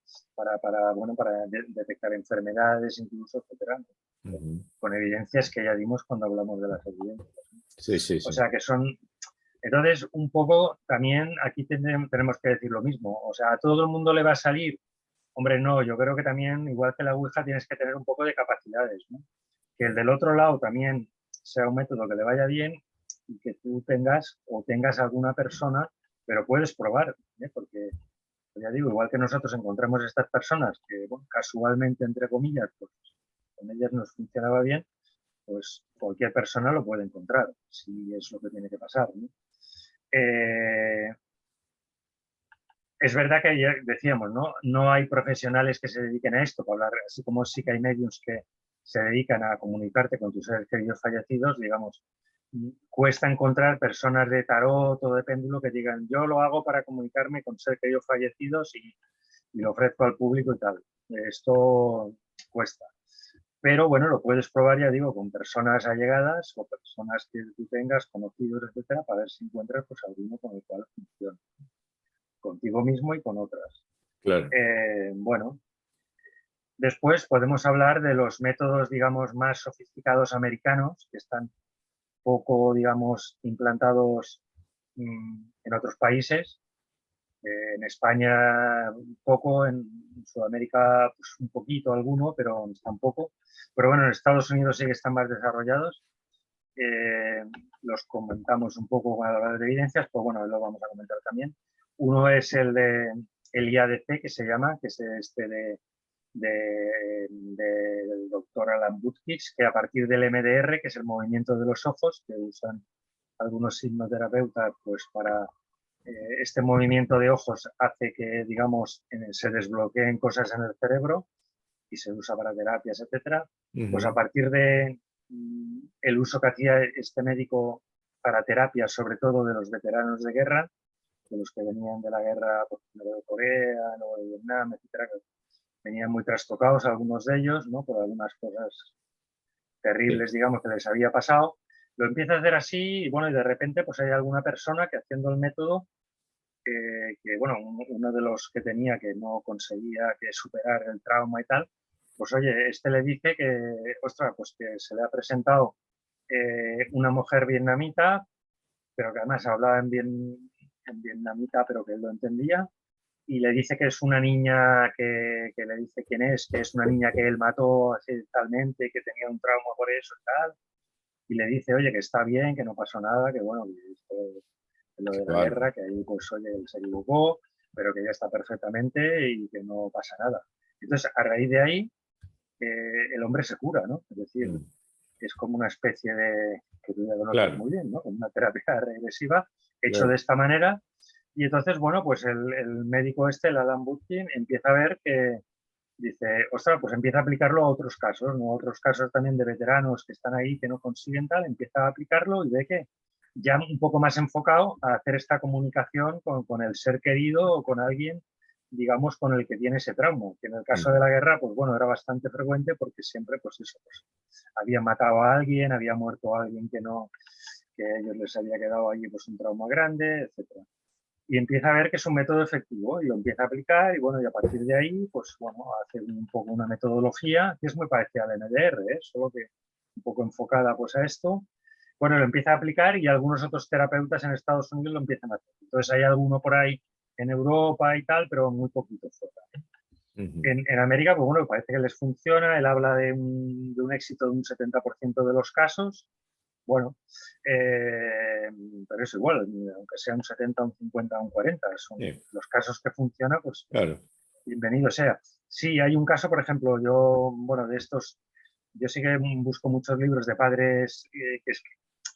bueno, para detectar enfermedades, incluso, etcétera, Ujú. con evidencias que ya dimos cuando hablamos de las evidencias. Sí, sí, O sí. sea, que son... Entonces, un poco también aquí tenemos que decir lo mismo. O sea, a todo el mundo le va a salir. Hombre, no, yo creo que también, igual que la Ouija, tienes que tener un poco de capacidades, ¿no? Que el del otro lado también sea un método que le vaya bien y que tú tengas alguna persona, pero puedes probar, ¿eh? Porque, ya digo, igual que nosotros encontramos estas personas que, bueno, casualmente, entre comillas, pues con ellas nos funcionaba bien, pues cualquier persona lo puede encontrar, si es lo que tiene que pasar, ¿no? Eh, es verdad que ya decíamos, ¿no? No hay profesionales que se dediquen a esto, para hablar, así como sí que hay medios que se dedican a comunicarte con tus seres queridos fallecidos, digamos, cuesta encontrar personas de tarot o de péndulo que digan, yo lo hago para comunicarme con seres queridos fallecidos y lo ofrezco al público y tal. Esto cuesta. Pero bueno, lo puedes probar, ya digo, con personas allegadas o personas que tú tengas, conocidos, etcétera, para ver si encuentras pues alguno con el cual funciona. Contigo mismo y con otras. Claro. Bueno, después podemos hablar de los métodos, digamos, más sofisticados americanos, que están poco, digamos, implantados en otros países. En España un poco, en Sudamérica pues, un poquito alguno, pero tampoco. Pero bueno, en Estados Unidos sí que están más desarrollados. Los comentamos un poco a la hora de evidencias, pues bueno, lo vamos a comentar también. Uno es el IADC, que se llama, que es este del doctor Alan Butkic, que a partir del MDR, que es el movimiento de los ojos, que usan algunos hipnoterapeutas pues para este movimiento de ojos hace que, digamos, se desbloqueen cosas en el cerebro y se usa para terapias, etcétera. Pues a partir de el uso que hacía este médico para terapias, sobre todo de los veteranos de guerra, de los que venían de la guerra, pues, primero de Corea, luego de Vietnam, etcétera, que venían muy trastocados algunos de ellos, ¿no? Por algunas cosas terribles, digamos, que les había pasado. Lo empieza a hacer así y bueno, y de repente pues hay alguna persona que haciendo el método que bueno, uno de los que tenía que no conseguía que superar el trauma y tal, pues oye, este le dice que, ostras, pues que se le ha presentado una mujer vietnamita, pero que además hablaba en vietnamita, pero que él lo entendía, y le dice que es una niña que le dice quién es, que es una niña que él mató accidentalmente, que tenía un trauma por eso y tal, y le dice, oye, que está bien, que no pasó nada, que bueno, que esto, lo de la guerra, que ahí pues oye, él se equivocó, pero que ya está perfectamente y que no pasa nada. Entonces, a raíz de ahí, el hombre se cura, ¿no? Es decir, es como una especie de, que tú ya conoces muy bien, ¿no? Como una terapia regresiva, hecho de esta manera. Y entonces, bueno, pues el médico este, el Alan Butkin, empieza a ver que dice, ostras, pues empieza a aplicarlo a otros casos, ¿no? A otros casos también de veteranos que están ahí, que no consiguen tal, empieza a aplicarlo y ve que ya un poco más enfocado a hacer esta comunicación con el ser querido o con alguien, digamos, con el que tiene ese trauma, que en el caso de la guerra, pues bueno, era bastante frecuente porque siempre, pues eso, pues, había matado a alguien, había muerto a alguien que no, que a ellos les había quedado allí pues un trauma grande, etcétera. Y empieza a ver que es un método efectivo y lo empieza a aplicar y bueno, y a partir de ahí, pues bueno, hace un poco una metodología que es muy parecida al MDR, solo que un poco enfocada pues a esto. Bueno, lo empieza a aplicar y algunos otros terapeutas en Estados Unidos lo empiezan a hacer. Entonces hay alguno por ahí en Europa y tal, pero muy poquito fuera. En América, pues bueno, parece que les funciona. Él habla de un éxito de un 70% de los casos. Bueno, pero es igual, aunque sea un 70, un 50, un 40, son los casos que funcionan, pues claro. Bienvenido sea. Sí, hay un caso, por ejemplo, yo, bueno, de estos, yo sí que busco muchos libros de padres,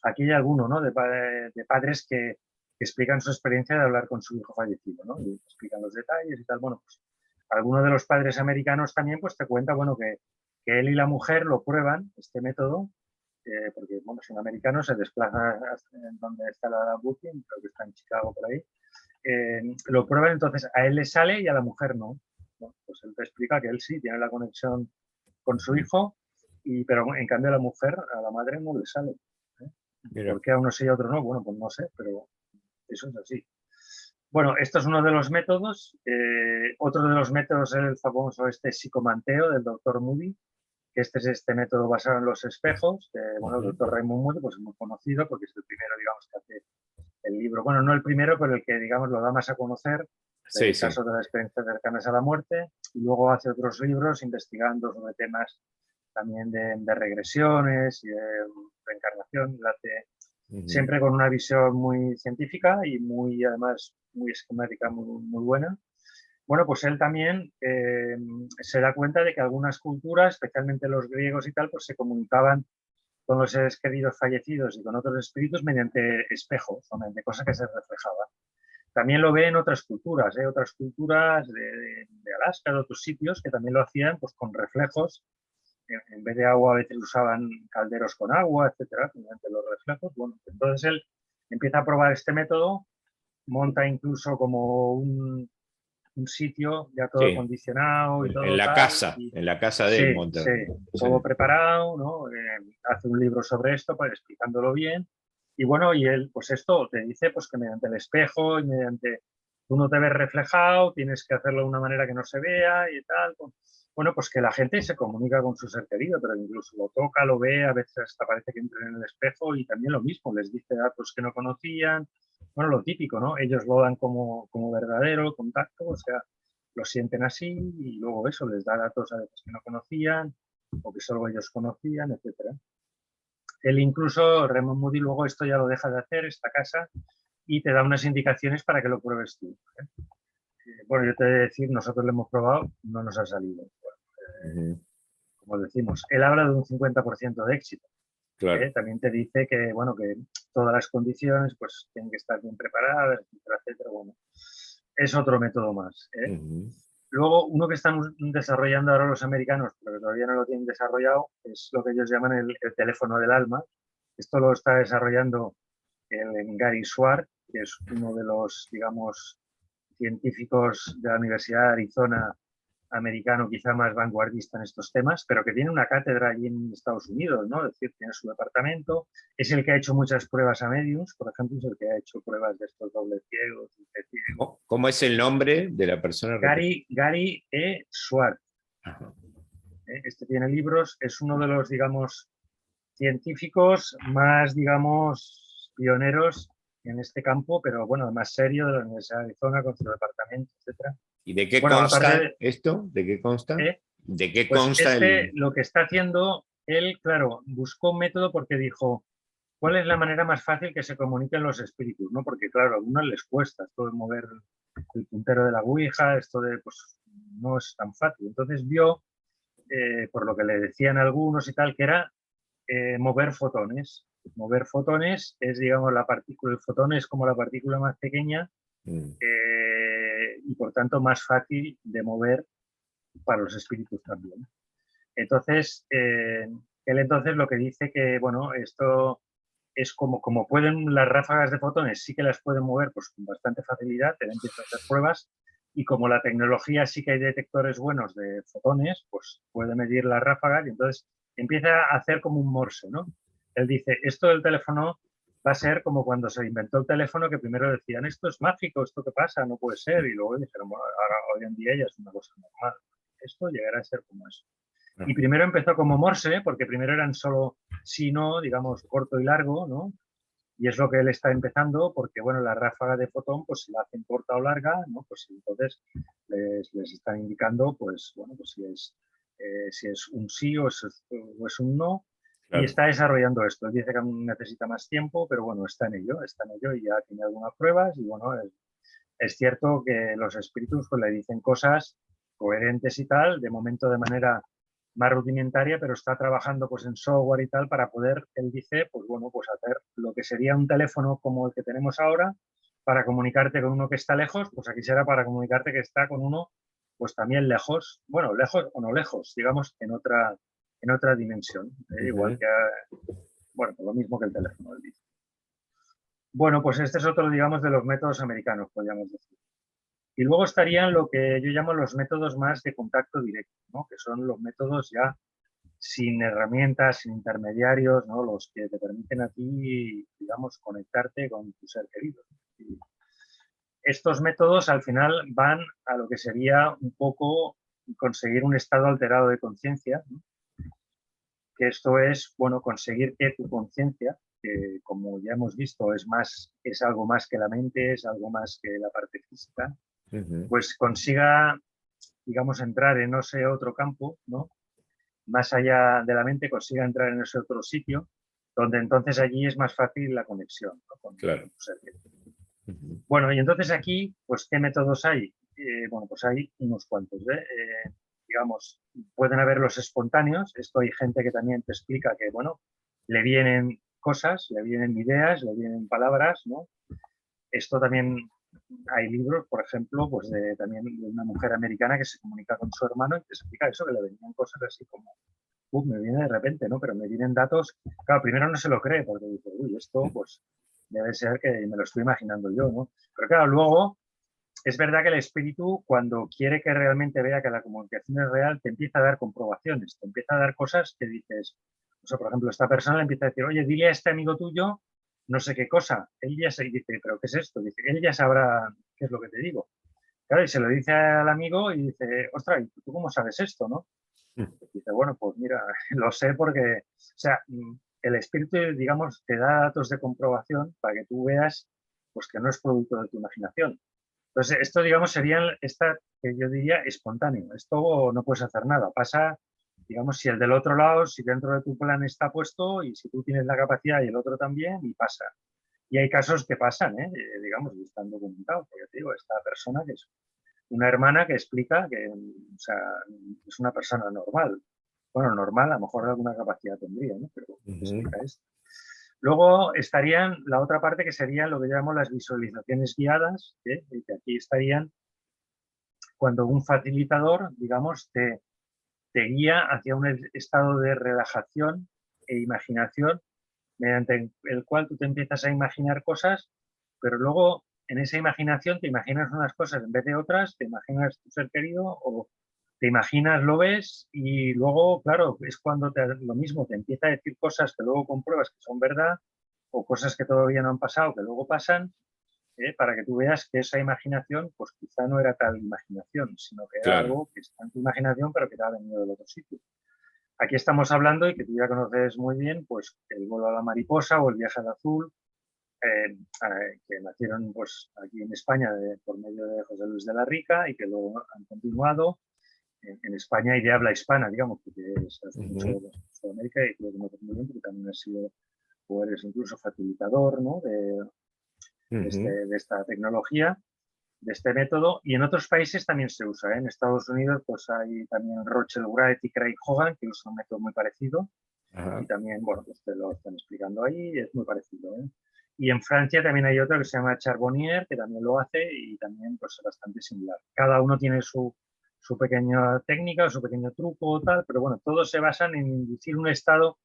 aquí hay alguno, ¿no? De padres que explican su experiencia de hablar con su hijo fallecido, ¿no? Y explican los detalles y tal. Bueno, pues algunos de los padres americanos también, pues te cuenta, bueno, que él y la mujer lo prueban, este método, porque, bueno, son americanos, se desplazan en donde está la Booking, creo que está en Chicago por ahí, lo prueban, entonces a él le sale y a la mujer no. Bueno, pues él te explica que él sí tiene la conexión con su hijo, pero en cambio a la mujer, a la madre no le sale. ¿Por qué a uno sí y a otro no? Bueno, pues no sé, pero eso es así. Bueno, esto es uno de los métodos. Otro de los métodos es el famoso psicomanteo del doctor Moody, que este es este método basado en los espejos. Bueno, el doctor Raymond Moody pues es muy conocido porque es el primero, digamos, que hace el libro. Bueno, no el primero, pero el que, digamos, lo da más a conocer, el caso de las experiencias cercanas a la muerte, y luego hace otros libros investigando sobre temas también de regresiones y de reencarnación. Lo hace siempre con una visión muy científica y muy, además, muy esquemática, muy buena. Bueno, pues él también se da cuenta de que algunas culturas, especialmente los griegos y tal, pues se comunicaban con los seres queridos fallecidos y con otros espíritus mediante espejos, o mediante cosas que se reflejaban. También lo ve en otras culturas de Alaska, de otros sitios, que también lo hacían pues, con reflejos en vez de agua a veces usaban calderos con agua, etcétera, mediante los reflejos. Bueno, entonces él empieza a probar este método, monta incluso como un sitio ya todo Sí. acondicionado y En todo la tal. casa, Y, en la casa de él sí, monta. sí, Sí. todo preparado, ¿no? Hace un libro sobre esto, pues, explicándolo bien. Y bueno, y él, pues esto te dice pues que mediante el espejo y mediante tú no te ves reflejado, tienes que hacerlo de una manera que no se vea y tal. Bueno, pues que la gente se comunica con su ser querido, pero incluso lo toca, lo ve, a veces hasta parece que entren en el espejo y también lo mismo, les dice datos que no conocían. Bueno, lo típico, ¿no? Ellos lo dan como verdadero contacto, o sea, lo sienten así y luego eso les da datos a veces que no conocían o que solo ellos conocían, etcétera. Él incluso, Raymond Moody, luego esto ya lo deja de hacer, esta casa, y te da unas indicaciones para que lo pruebes tú. Bueno, yo te voy a decir, nosotros lo hemos probado, no nos ha salido. Bueno, como decimos, él habla de un 50% de éxito. Claro. También te dice que, bueno, que todas las condiciones pues tienen que estar bien preparadas, etcétera, etcétera. Bueno, es otro método más. Luego, uno que están desarrollando ahora los americanos, pero que todavía no lo tienen desarrollado, es lo que ellos llaman el teléfono del alma. Esto lo está desarrollando el Gary Schwartz, que es uno de los, digamos, científicos de la Universidad de Arizona americano, quizá más vanguardista en estos temas, pero que tiene una cátedra allí en Estados Unidos, ¿no? Es decir, tiene su departamento, es el que ha hecho muchas pruebas a mediums, por ejemplo, es el que ha hecho pruebas de estos dobles ciegos. ¿Cómo es el nombre de la persona? Gary E. Schwartz. Este tiene libros, es uno de los, digamos, científicos más, digamos, pioneros en este campo, pero bueno, más serio de la Universidad de Arizona con su departamento, etcétera. ¿Y de qué Bueno, consta esto? ¿De qué consta? ¿De qué pues consta lo que está haciendo, él, claro, buscó un método porque dijo, ¿cuál es la manera más fácil que se comuniquen los espíritus? ¿No? Porque, claro, a algunos les cuesta esto de mover el puntero de la ouija, esto de, pues, no es tan fácil. Entonces vio, por lo que le decían algunos y tal, que era mover fotones. Mover fotones es, digamos, la partícula, el fotón es como la partícula más pequeña y, por tanto, más fácil de mover para los espíritus también. Entonces, él entonces lo que dice que, bueno, esto es como pueden las ráfagas de fotones, sí que las pueden mover pues, con bastante facilidad, él empieza a hacer pruebas, y como la tecnología sí que hay detectores buenos de fotones, pues puede medir las ráfagas y entonces empieza a hacer como un morse, ¿no? Él dice, esto del teléfono va a ser como cuando se inventó el teléfono, que primero decían, esto es mágico, esto que pasa, no puede ser, y luego dijeron, bueno, ahora hoy en día ya es una cosa normal. Esto llegará a ser como eso. Y primero empezó como Morse, porque primero eran solo sí, no, digamos, corto y largo, ¿no? Y es lo que él está empezando, porque, bueno, la ráfaga de fotón, pues si la hacen corta o larga, ¿no? Pues entonces les están indicando, pues, bueno, pues si es un sí o es un no. Claro. Y está desarrollando esto. Él dice que necesita más tiempo, pero bueno, está en ello y ya tiene algunas pruebas y bueno, es cierto que los espíritus pues le dicen cosas coherentes y tal, de momento de manera más rudimentaria, pero está trabajando pues en software y tal para poder, él dice, pues bueno, pues hacer lo que sería un teléfono como el que tenemos ahora para comunicarte con uno que está lejos, pues aquí será para comunicarte que está con uno pues también lejos, bueno, lejos o no lejos, digamos, en otra dimensión, igual que, bueno, pues lo mismo que el teléfono, él dice. Bueno, pues este es otro, digamos, de los métodos americanos, podríamos decir. Y luego estarían lo que yo llamo los métodos más de contacto directo, ¿no? Que son los métodos ya sin herramientas, sin intermediarios, ¿no? Los que te permiten a ti, digamos, conectarte con tu ser querido. Y estos métodos al final van a lo que sería un poco conseguir un estado alterado de conciencia, ¿no? Que esto es, bueno, conseguir que tu conciencia, que como ya hemos visto es algo más que la mente, es algo más que la parte física, pues consiga, digamos, entrar en ese otro campo, ¿no? Más allá de la mente, consiga entrar en ese otro sitio, donde entonces allí es más fácil la conexión, ¿no? Con tu ser querido. Bueno, y entonces aquí, pues, ¿qué métodos hay? Bueno, pues hay unos cuantos, digamos, pueden haber los espontáneos. Esto hay gente que también te explica que, bueno, le vienen cosas, le vienen ideas, le vienen palabras, ¿no? Esto también hay libros, por ejemplo, pues también de una mujer americana que se comunica con su hermano y te explica eso, que le venían cosas así como me viene de repente, ¿no? Pero me vienen datos, claro, primero no se lo cree porque dice, uy, esto pues debe ser que me lo estoy imaginando yo, ¿no? Pero claro, luego es verdad que el espíritu, cuando quiere que realmente vea que la comunicación es real, te empieza a dar comprobaciones, te empieza a dar cosas que dices, o sea, por ejemplo, esta persona le empieza a decir, oye, dile a este amigo tuyo no sé qué cosa. Él ya se dice, ¿pero qué es esto? Dice, él ya sabrá qué es lo que te digo. Claro, y se lo dice al amigo y dice, ostras, ¿y tú cómo sabes esto, no? Y dice, bueno, pues mira, lo sé porque, o sea, el espíritu, digamos, te da datos de comprobación para que tú veas pues que no es producto de tu imaginación. Entonces, esto, digamos, sería esta que yo diría espontáneo. Esto no puedes hacer nada. Pasa, digamos, si el del otro lado, si dentro de tu plan está puesto y si tú tienes la capacidad y el otro también, y pasa. Y hay casos que pasan, digamos, y están documentados. Porque te digo, esta persona que es una hermana que explica que, o sea, es una persona normal. Bueno, normal, a lo mejor alguna capacidad tendría, ¿no? Pero explica esto. Luego estarían la otra parte que serían lo que llamamos las visualizaciones guiadas, que aquí estarían cuando un facilitador, digamos, te guía hacia un estado de relajación e imaginación mediante el cual tú te empiezas a imaginar cosas, pero luego en esa imaginación te imaginas unas cosas en vez de otras, te imaginas tu ser querido o te imaginas, lo ves y luego, claro, es cuando lo mismo, te empieza a decir cosas que luego compruebas que son verdad o cosas que todavía no han pasado, que luego pasan, para que tú veas que esa imaginación, pues quizá no era tal imaginación, sino que era Claro. algo que está en tu imaginación, pero que te ha venido del otro sitio. Aquí estamos hablando, y que tú ya conoces muy bien, pues el vuelo a la mariposa o el viaje al azul, que nacieron pues aquí en España por medio de José Luis de la Rica y que luego han continuado en España y de habla hispana, digamos, porque es mucho de Sudamérica y creo que no muy bien, porque también has sido, o eres incluso facilitador, ¿no? De esta tecnología, de este método, y en otros países también se usa. En Estados Unidos pues hay también Rochelle Wright y Craig Hogan, que usan un método muy parecido, y también, bueno, pues te lo están explicando ahí, es muy parecido. Y en Francia también hay otro que se llama Charbonnier, que también lo hace y también pues es bastante similar. Cada uno tiene su pequeña técnica, su pequeño truco o tal, pero bueno, todos se basan en inducir un estado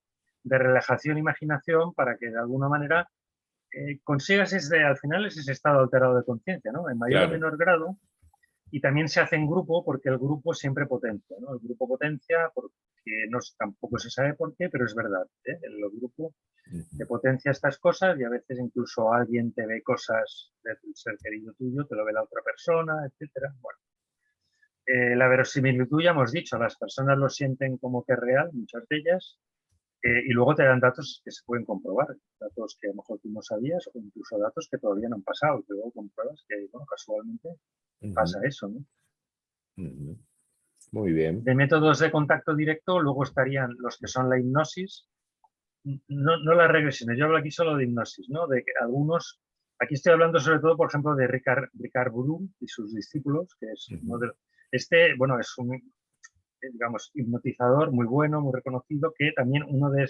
de relajación e imaginación para que de alguna manera consigas al final ese estado alterado de conciencia, ¿no? En mayor o Claro. menor grado, y también se hace en grupo porque el grupo siempre potencia, ¿no? El grupo potencia porque no, tampoco se sabe por qué, pero es verdad, el grupo te potencia estas cosas y a veces incluso alguien te ve cosas del ser querido tuyo, te lo ve la otra persona, etcétera. Bueno, la verosimilitud ya hemos dicho, las personas lo sienten como que es real, muchas de ellas, y luego te dan datos que se pueden comprobar, datos que a lo mejor tú no sabías o incluso datos que todavía no han pasado, que luego compruebas que, bueno, casualmente pasa eso, ¿no? Muy bien. De métodos de contacto directo, luego estarían los que son la hipnosis, no las regresiones, yo hablo aquí solo de hipnosis, ¿no? De que algunos, aquí estoy hablando sobre todo, por ejemplo, de Ricard Bourou y sus discípulos, que es uno de, bueno, es un, digamos, hipnotizador muy bueno, muy reconocido, que también uno de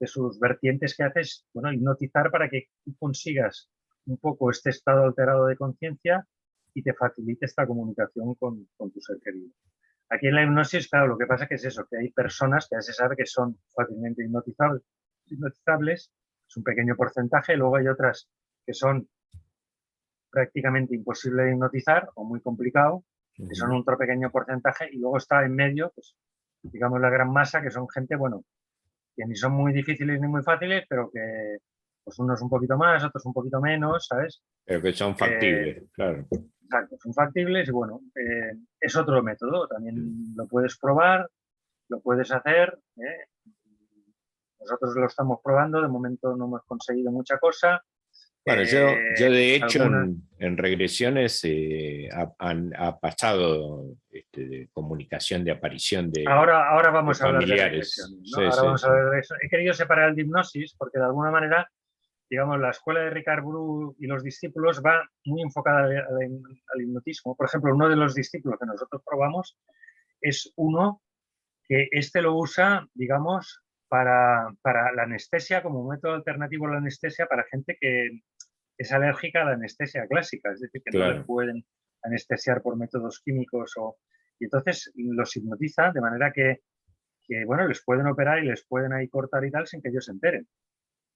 sus vertientes que hace es, bueno, hipnotizar para que tú consigas un poco este estado alterado de conciencia y te facilite esta comunicación con tu ser querido. Aquí en la hipnosis, claro, lo que pasa que es eso, que hay personas que ya se sabe que son fácilmente hipnotizables, es un pequeño porcentaje, luego hay otras que son prácticamente imposible de hipnotizar o muy complicado, que son otro pequeño porcentaje, y luego está en medio, pues, digamos, la gran masa, que son gente, bueno, que ni son muy difíciles ni muy fáciles, pero que pues unos un poquito más, otros un poquito menos, ¿sabes? Pero que son factibles, claro. Exacto, son factibles y bueno, es otro método, también lo puedes probar, lo puedes hacer. Nosotros lo estamos probando, de momento no hemos conseguido mucha cosa. Bueno, yo de hecho alguna... en regresiones ha pasado de comunicación, de aparición de Ahora vamos a hablar de familiares. regresiones, ¿no? Sí, Ahora sí, vamos a sí. hablar de eso. He querido separar el de hipnosis porque de alguna manera, digamos, la escuela de Ricard Bourou y los discípulos va muy enfocada al hipnotismo. Por ejemplo, uno de los discípulos que nosotros probamos es uno que lo usa, digamos, para la anestesia, como método alternativo a la anestesia para gente que es alérgica a la anestesia clásica, es decir, que no le Claro. pueden anestesiar por métodos químicos y entonces los hipnotiza de manera que bueno, les pueden operar y les pueden ahí cortar y tal sin que ellos se enteren.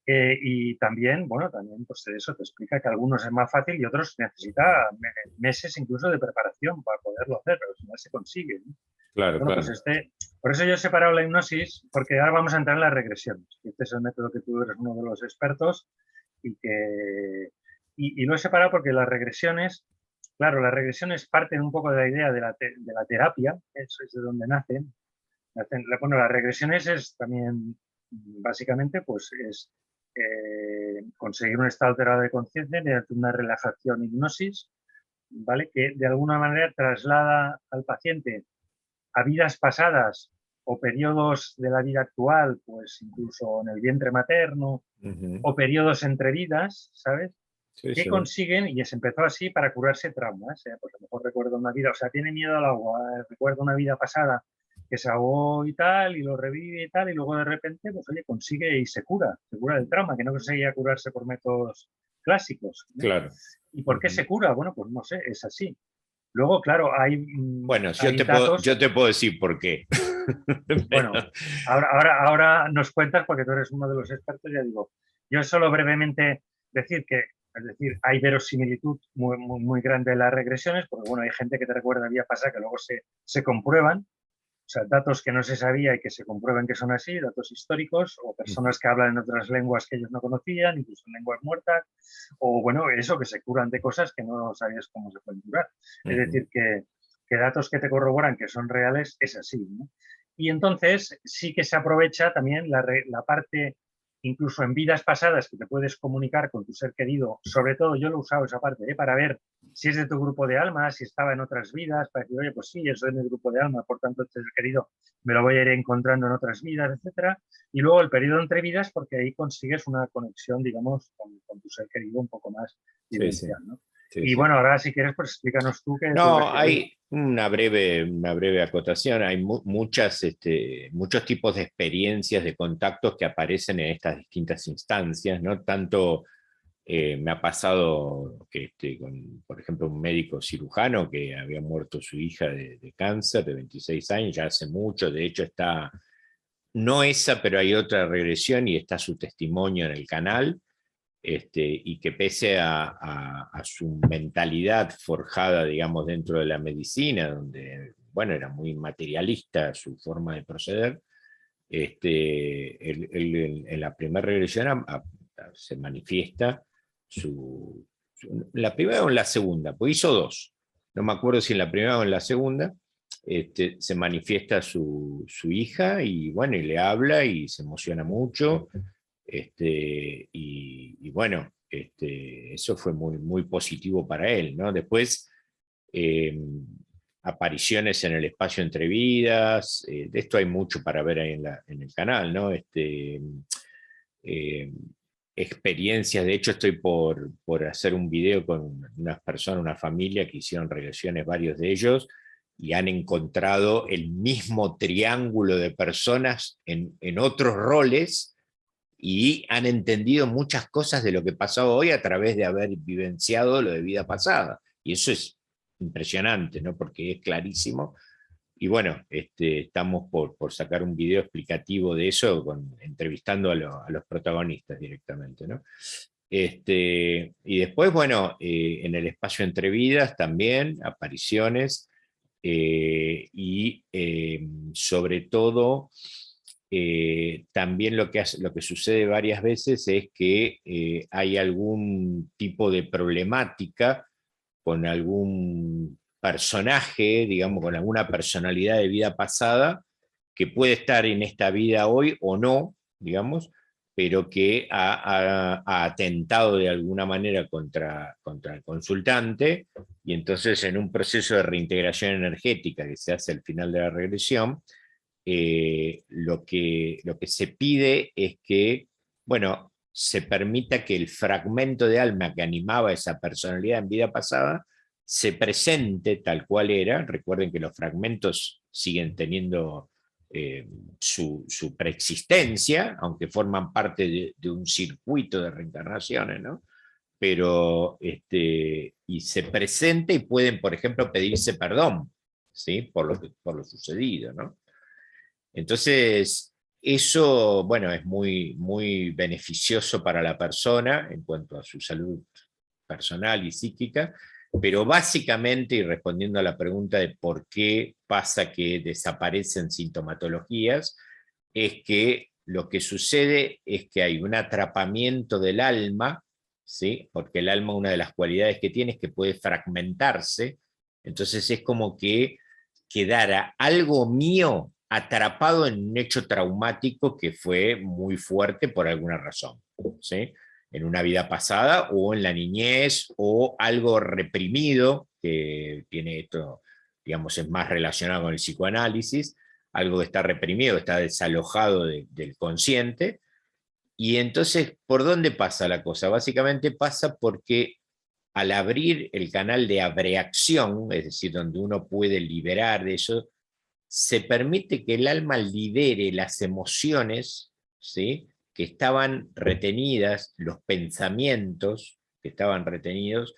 Y también, bueno, también pues eso te explica que algunos es más fácil y otros necesita meses incluso de preparación para poderlo hacer, pero al final se consigue, ¿no? Claro, Bueno, claro. pues por eso yo he separado la hipnosis, porque ahora vamos a entrar en las regresiones. Este es el método que tú eres uno de los expertos y lo he separado porque las regresiones, claro, las regresiones parten un poco de la idea de la terapia, eso es de donde nacen. Bueno, las regresiones es también, básicamente, pues es conseguir un estado alterado de conciencia mediante una relajación hipnosis, ¿vale? Que de alguna manera traslada al paciente a vidas pasadas o periodos de la vida actual, pues incluso en el vientre materno, o periodos entre vidas, ¿sabes? Sí, Que sí. consiguen, y se empezó así para curarse traumas, pues a lo mejor recuerda una vida, o sea, tiene miedo al agua, recuerda una vida pasada que se ahogó y tal, y lo revive y tal, y luego de repente, pues oye, consigue y se cura del trauma, que no conseguía curarse por métodos clásicos, ¿no? Claro. ¿Y por qué se cura? Bueno, pues no sé, es así. Luego, claro, Bueno, hay datos. yo te puedo decir por qué. Bueno, ahora nos cuentas porque tú eres uno de los expertos, ya digo. Yo solo brevemente decir que, es decir, hay verosimilitud muy grande en las regresiones, porque bueno, hay gente que te recuerda el día pasado que luego se comprueban, o sea, datos que no se sabía y que se comprueban que son así, datos históricos, o personas que hablan en otras lenguas que ellos no conocían, incluso en lenguas muertas, o bueno, eso, que se curan de cosas que no sabías cómo se pueden curar. Es decir, que datos que te corroboran que son reales es así, ¿no? Y entonces sí que se aprovecha también la parte, incluso en vidas pasadas, que te puedes comunicar con tu ser querido. Sobre todo yo lo he usado esa parte, para ver si es de tu grupo de alma, si estaba en otras vidas, para decir, oye, pues sí, yo soy de mi grupo de alma, por tanto, este ser querido me lo voy a ir encontrando en otras vidas, etcétera. Y luego el periodo entre vidas, porque ahí consigues una conexión, digamos, con tu ser querido un poco más Sí, sí. vivencial, ¿no? Sí, Y sí. bueno, ahora si quieres, pues explícanos tú qué tú No, ves que hay. hay una breve acotación. Hay muchos tipos de experiencias, de contactos que aparecen en estas distintas instancias, ¿no? Tanto me ha pasado que, por ejemplo, un médico cirujano que había muerto su hija de cáncer de 26 años, ya hace mucho, de hecho está, no esa, pero hay otra regresión y está su testimonio en el canal. Y que pese a su mentalidad forjada, digamos, dentro de la medicina, donde, bueno, era muy materialista su forma de proceder, en la primera regresión se manifiesta la primera o en la segunda, pues hizo dos, no me acuerdo si en la primera o en la segunda, se manifiesta su hija y bueno, y le habla y se emociona mucho. Y bueno, eso fue muy positivo para él, ¿no? Después, eh, apariciones en el espacio entre vidas, de esto hay mucho para ver ahí en el canal, ¿no? Eh, experiencias, de hecho estoy por hacer un video con unas personas, una familia que hicieron regresiones, varios de ellos, y han encontrado el mismo triángulo de personas en otros roles, y han entendido muchas cosas de lo que pasó hoy a través de haber vivenciado lo de vida pasada. Y eso es impresionante, ¿no? Porque es clarísimo. Y bueno, estamos por sacar un video explicativo de eso, entrevistando a los protagonistas directamente, ¿no? Y después, bueno, en el espacio entre vidas también, apariciones, y sobre todo, también lo que sucede varias veces es que hay algún tipo de problemática con algún personaje, digamos, con alguna personalidad de vida pasada, que puede estar en esta vida hoy o no, digamos, pero que ha atentado de alguna manera contra el consultante, y entonces en un proceso de reintegración energética que se hace al final de la regresión, lo que se pide es que, bueno, se permita que el fragmento de alma que animaba esa personalidad en vida pasada se presente tal cual era. Recuerden que los fragmentos siguen teniendo su preexistencia, aunque forman parte de un circuito de reencarnaciones, ¿no? Pero, y se presente y pueden, por ejemplo, pedirse perdón, ¿sí? Por lo sucedido, ¿no? Entonces, eso, bueno, es muy, muy beneficioso para la persona en cuanto a su salud personal y psíquica, pero básicamente, y respondiendo a la pregunta de por qué pasa que desaparecen sintomatologías, es que lo que sucede es que hay un atrapamiento del alma, ¿sí? Porque el alma, una de las cualidades que tiene es que puede fragmentarse, entonces es como que quedara algo mío atrapado en un hecho traumático que fue muy fuerte por alguna razón, ¿sí? En una vida pasada o en la niñez o algo reprimido, que tiene esto, digamos, es más relacionado con el psicoanálisis, algo que está reprimido, está desalojado del consciente. Y entonces, ¿por dónde pasa la cosa? Básicamente pasa porque al abrir el canal de abreacción, es decir, donde uno puede liberar de eso, se permite que el alma libere las emociones, ¿sí? Que estaban retenidas, los pensamientos que estaban retenidos,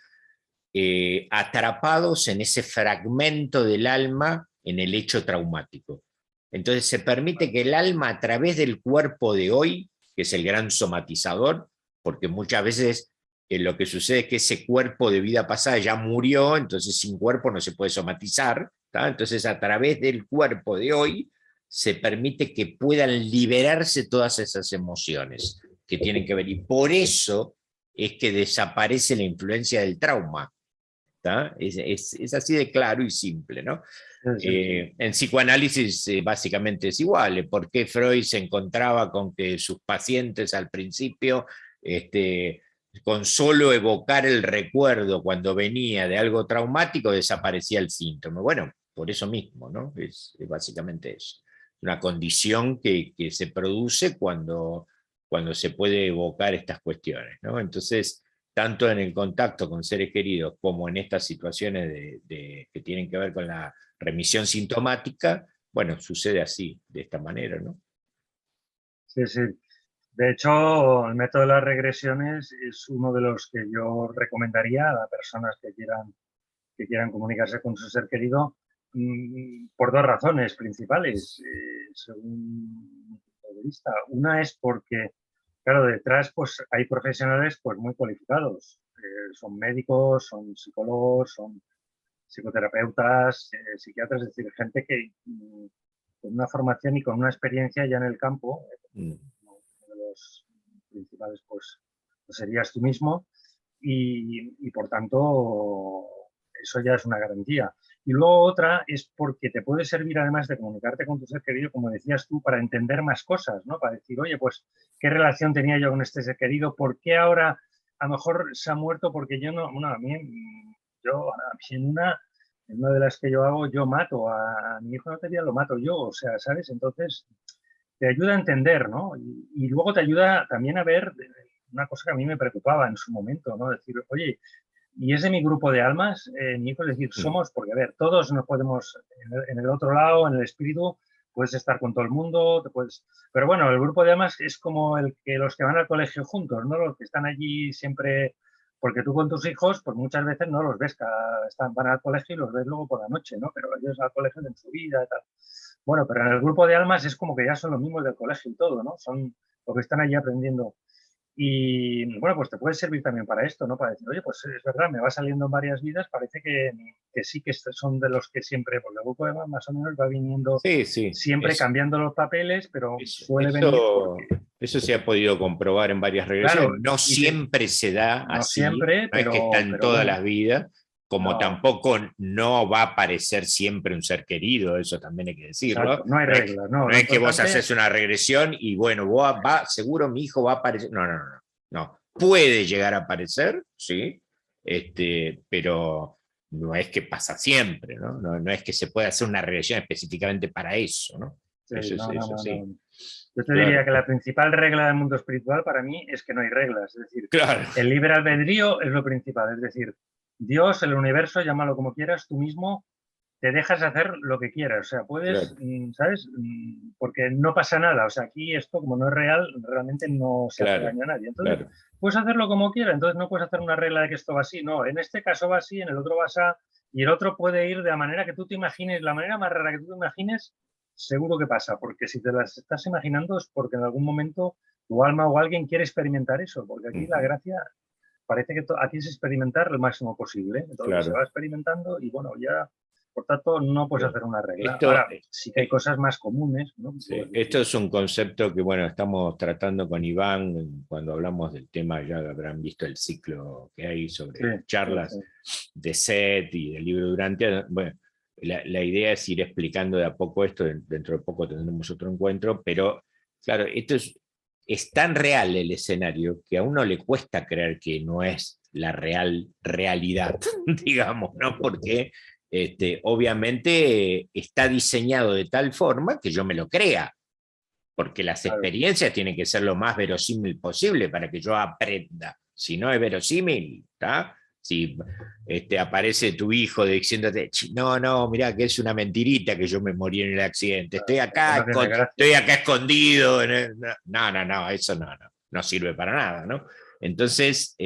atrapados en ese fragmento del alma en el hecho traumático. Entonces se permite que el alma a través del cuerpo de hoy, que es el gran somatizador, porque muchas veces lo que sucede es que ese cuerpo de vida pasada ya murió, entonces sin cuerpo no se puede somatizar, ¿tá? Entonces a través del cuerpo de hoy se permite que puedan liberarse todas esas emociones que tienen que ver. Y por eso es que desaparece la influencia del trauma. Es así de claro y simple, ¿no? Sí, sí. En psicoanálisis básicamente es igual. ¿Por qué Freud se encontraba con que sus pacientes al principio, con solo evocar el recuerdo cuando venía de algo traumático, desaparecía el síntoma? Bueno, por eso mismo, ¿no? Es básicamente eso. Una condición que se produce cuando se puede evocar estas cuestiones, ¿no? Entonces, tanto en el contacto con seres queridos como en estas situaciones que tienen que ver con la remisión sintomática, bueno, sucede así, de esta manera, ¿no? Sí, sí. De hecho, el método de las regresiones es uno de los que yo recomendaría a las personas que quieran comunicarse con su ser querido, por dos razones principales, según mi punto de vista. Una es porque, claro, detrás pues, hay profesionales pues, muy cualificados. Son médicos, son psicólogos, son psicoterapeutas, psiquiatras, es decir, gente que con una formación y con una experiencia ya en el campo, Mm. uno de los principales pues serías tú mismo y por tanto eso ya es una garantía. Y luego otra es porque te puede servir además de comunicarte con tu ser querido, como decías tú, para entender más cosas, ¿no? Para decir, oye, pues, ¿qué relación tenía yo con este ser querido? ¿Por qué ahora a lo mejor se ha muerto? Porque yo no, bueno, a mí en una de las que yo hago, yo mato a mi hijo, no te diría, lo mato yo, o sea, ¿sabes? Entonces, te ayuda a entender, ¿no? Y luego te ayuda también a ver una cosa que a mí me preocupaba en su momento, ¿no? Decir, oye, y es de mi grupo de almas, mi hijo, es decir, Mm. somos, porque a ver, todos nos podemos, en el otro lado, en el espíritu, puedes estar con todo el mundo, te puedes... Pero bueno, el grupo de almas es como el que los que van al colegio juntos, ¿no? Los que están allí siempre, porque tú con tus hijos, pues muchas veces no los ves, van al colegio y los ves luego por la noche, ¿no? Pero ellos al colegio en su vida y tal. Bueno, pero en el grupo de almas es como que ya son los mismos del colegio y todo, ¿no? Son los que están allí aprendiendo. Y bueno, pues te puede servir también para esto, ¿no? Para decir, oye, pues es verdad, me va saliendo en varias vidas, parece que sí que son de los que siempre, porque el grupo de más o menos va viniendo Sí, sí, siempre cambiando los papeles, pero eso, suele venir eso, porque, eso se ha podido comprobar en varias regresiones. claro, No siempre se da no así, siempre, no es que está en pero todas bueno, las vidas, como no, tampoco no va a aparecer siempre un ser querido, eso también hay que decirlo. exacto, no hay No es, reglas, no, no lo es que vos importante, haces una regresión y bueno, seguro mi hijo va a aparecer. No, no, no, no. No. Puede llegar a aparecer, sí, pero no es que pasa siempre, ¿no? No, no es que se pueda hacer una regresión específicamente para eso, ¿no? sí, no, Eso no, sí, no. Yo te diría claro, que la principal regla del mundo espiritual para mí es que no hay reglas. Es decir, claro, el libre albedrío es lo principal. Es decir, Dios, el universo, llámalo como quieras, tú mismo te dejas hacer lo que quieras. O sea, puedes, claro, ¿sabes? Porque no pasa nada. O sea, aquí esto, como no es real, realmente no se hace claro, daño a nadie. Entonces, claro, puedes hacerlo como quieras. Entonces, no puedes hacer una regla de que esto va así. No, en este caso va así, en el otro va así. Y el otro puede ir de la manera que tú te imagines, la manera más rara que tú te imagines, seguro que pasa, porque si te las estás imaginando es porque en algún momento tu alma o alguien quiere experimentar eso, porque aquí la gracia parece que aquí es experimentar lo máximo posible. Entonces se va experimentando y bueno, ya, por tanto, no puedes hacer una regla. Ahora, sí que hay cosas más comunes, ¿no? Sí, esto es un concepto que, bueno, estamos tratando con Iván cuando hablamos del tema, ya habrán visto el ciclo que hay sobre charlas de SET y del libro Durante. Bueno, la idea es ir explicando de a poco esto, dentro de poco tendremos otro encuentro, pero claro, esto es tan real el escenario que a uno le cuesta creer que no es la realidad, digamos, ¿no? Porque obviamente está diseñado de tal forma que yo me lo crea, porque las experiencias tienen que ser lo más verosímil posible para que yo aprenda. Si no es verosímil, ¿está? Si aparece tu hijo diciéndote, no, mirá que es una mentirita que yo me morí en el accidente, estoy acá escondido. No, eso no sirve para nada, ¿no? Entonces,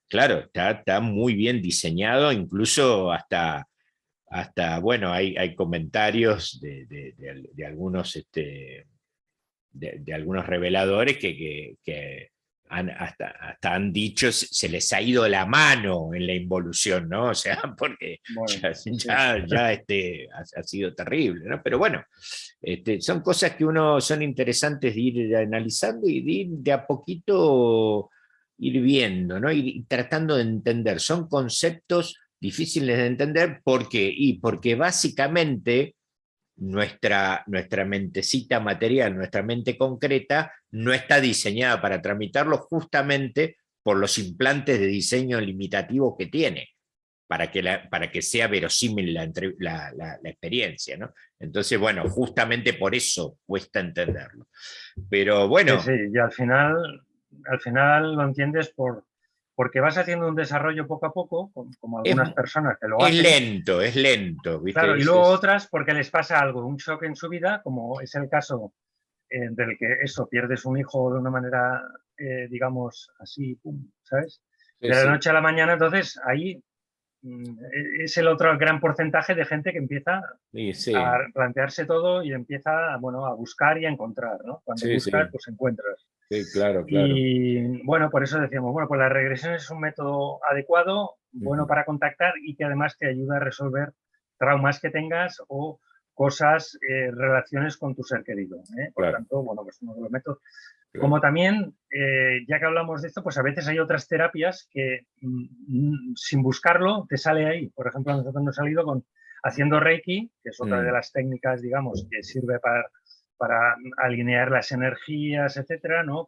claro, está muy bien diseñado, incluso hasta bueno, hay comentarios de algunos, de algunos reveladores que hasta han dicho, se les ha ido la mano en la involución, ¿no? O sea, porque bueno, ya ha sido terrible, ¿no? Pero bueno, son cosas que son interesantes de ir analizando y de ir de a poquito ir viendo, ¿no? Y tratando de entender. Son conceptos difíciles de entender, ¿por qué? Y porque básicamente nuestra mentecita material, nuestra mente concreta, no está diseñada para tramitarlo justamente por los implantes de diseño limitativo que tiene, para que sea verosímil la experiencia, ¿no? Entonces, bueno, justamente por eso cuesta entenderlo. Pero bueno. Sí, y al final lo entiendes porque vas haciendo un desarrollo poco a poco, como algunas personas que lo hacen. Es lento. ¿Viste? Claro, y luego otras porque les pasa algo, un shock en su vida, como es el caso del que pierdes un hijo de una manera, digamos, así, pum, ¿sabes? De la noche a la mañana, entonces ahí es el otro gran porcentaje de gente que empieza a plantearse todo y empieza, bueno, a buscar y a encontrar, ¿no? Cuando buscas, pues encuentras. Sí, claro. Y bueno, por eso decíamos, bueno, pues la regresión es un método adecuado, bueno para contactar y que además te ayuda a resolver traumas que tengas o cosas, relaciones con tu ser querido. Por tanto, bueno, pues uno de los métodos. Como también, ya que hablamos de esto, pues a veces hay otras terapias que sin buscarlo te sale ahí. Por ejemplo, a nosotros nos ha salido haciendo Reiki, que es otra de las técnicas, digamos, que sirve para alinear las energías, etcétera, ¿no?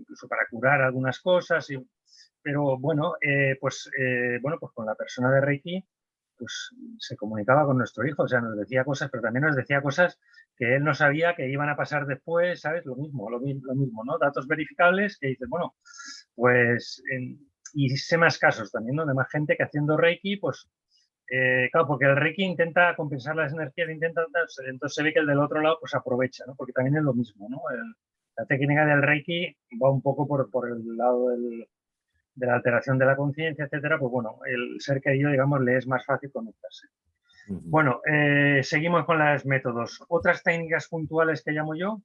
Incluso para curar algunas cosas. Pero bueno, pues con la persona de Reiki, pues se comunicaba con nuestro hijo, o sea, nos decía cosas, pero también nos decía cosas que él no sabía que iban a pasar después, ¿sabes? Lo mismo, ¿no? Datos verificables que dices, bueno, pues, y sé más casos también, ¿no? De más gente que haciendo Reiki, pues, claro, porque el Reiki intenta compensar las energías, entonces se ve que el del otro lado pues aprovecha, ¿no? Porque también es lo mismo, ¿no? La técnica del Reiki va un poco por el lado de la alteración de la conciencia, etcétera, pues bueno, el ser querido, digamos, le es más fácil conectarse. Bueno, seguimos con los métodos. Otras técnicas puntuales que llamo yo,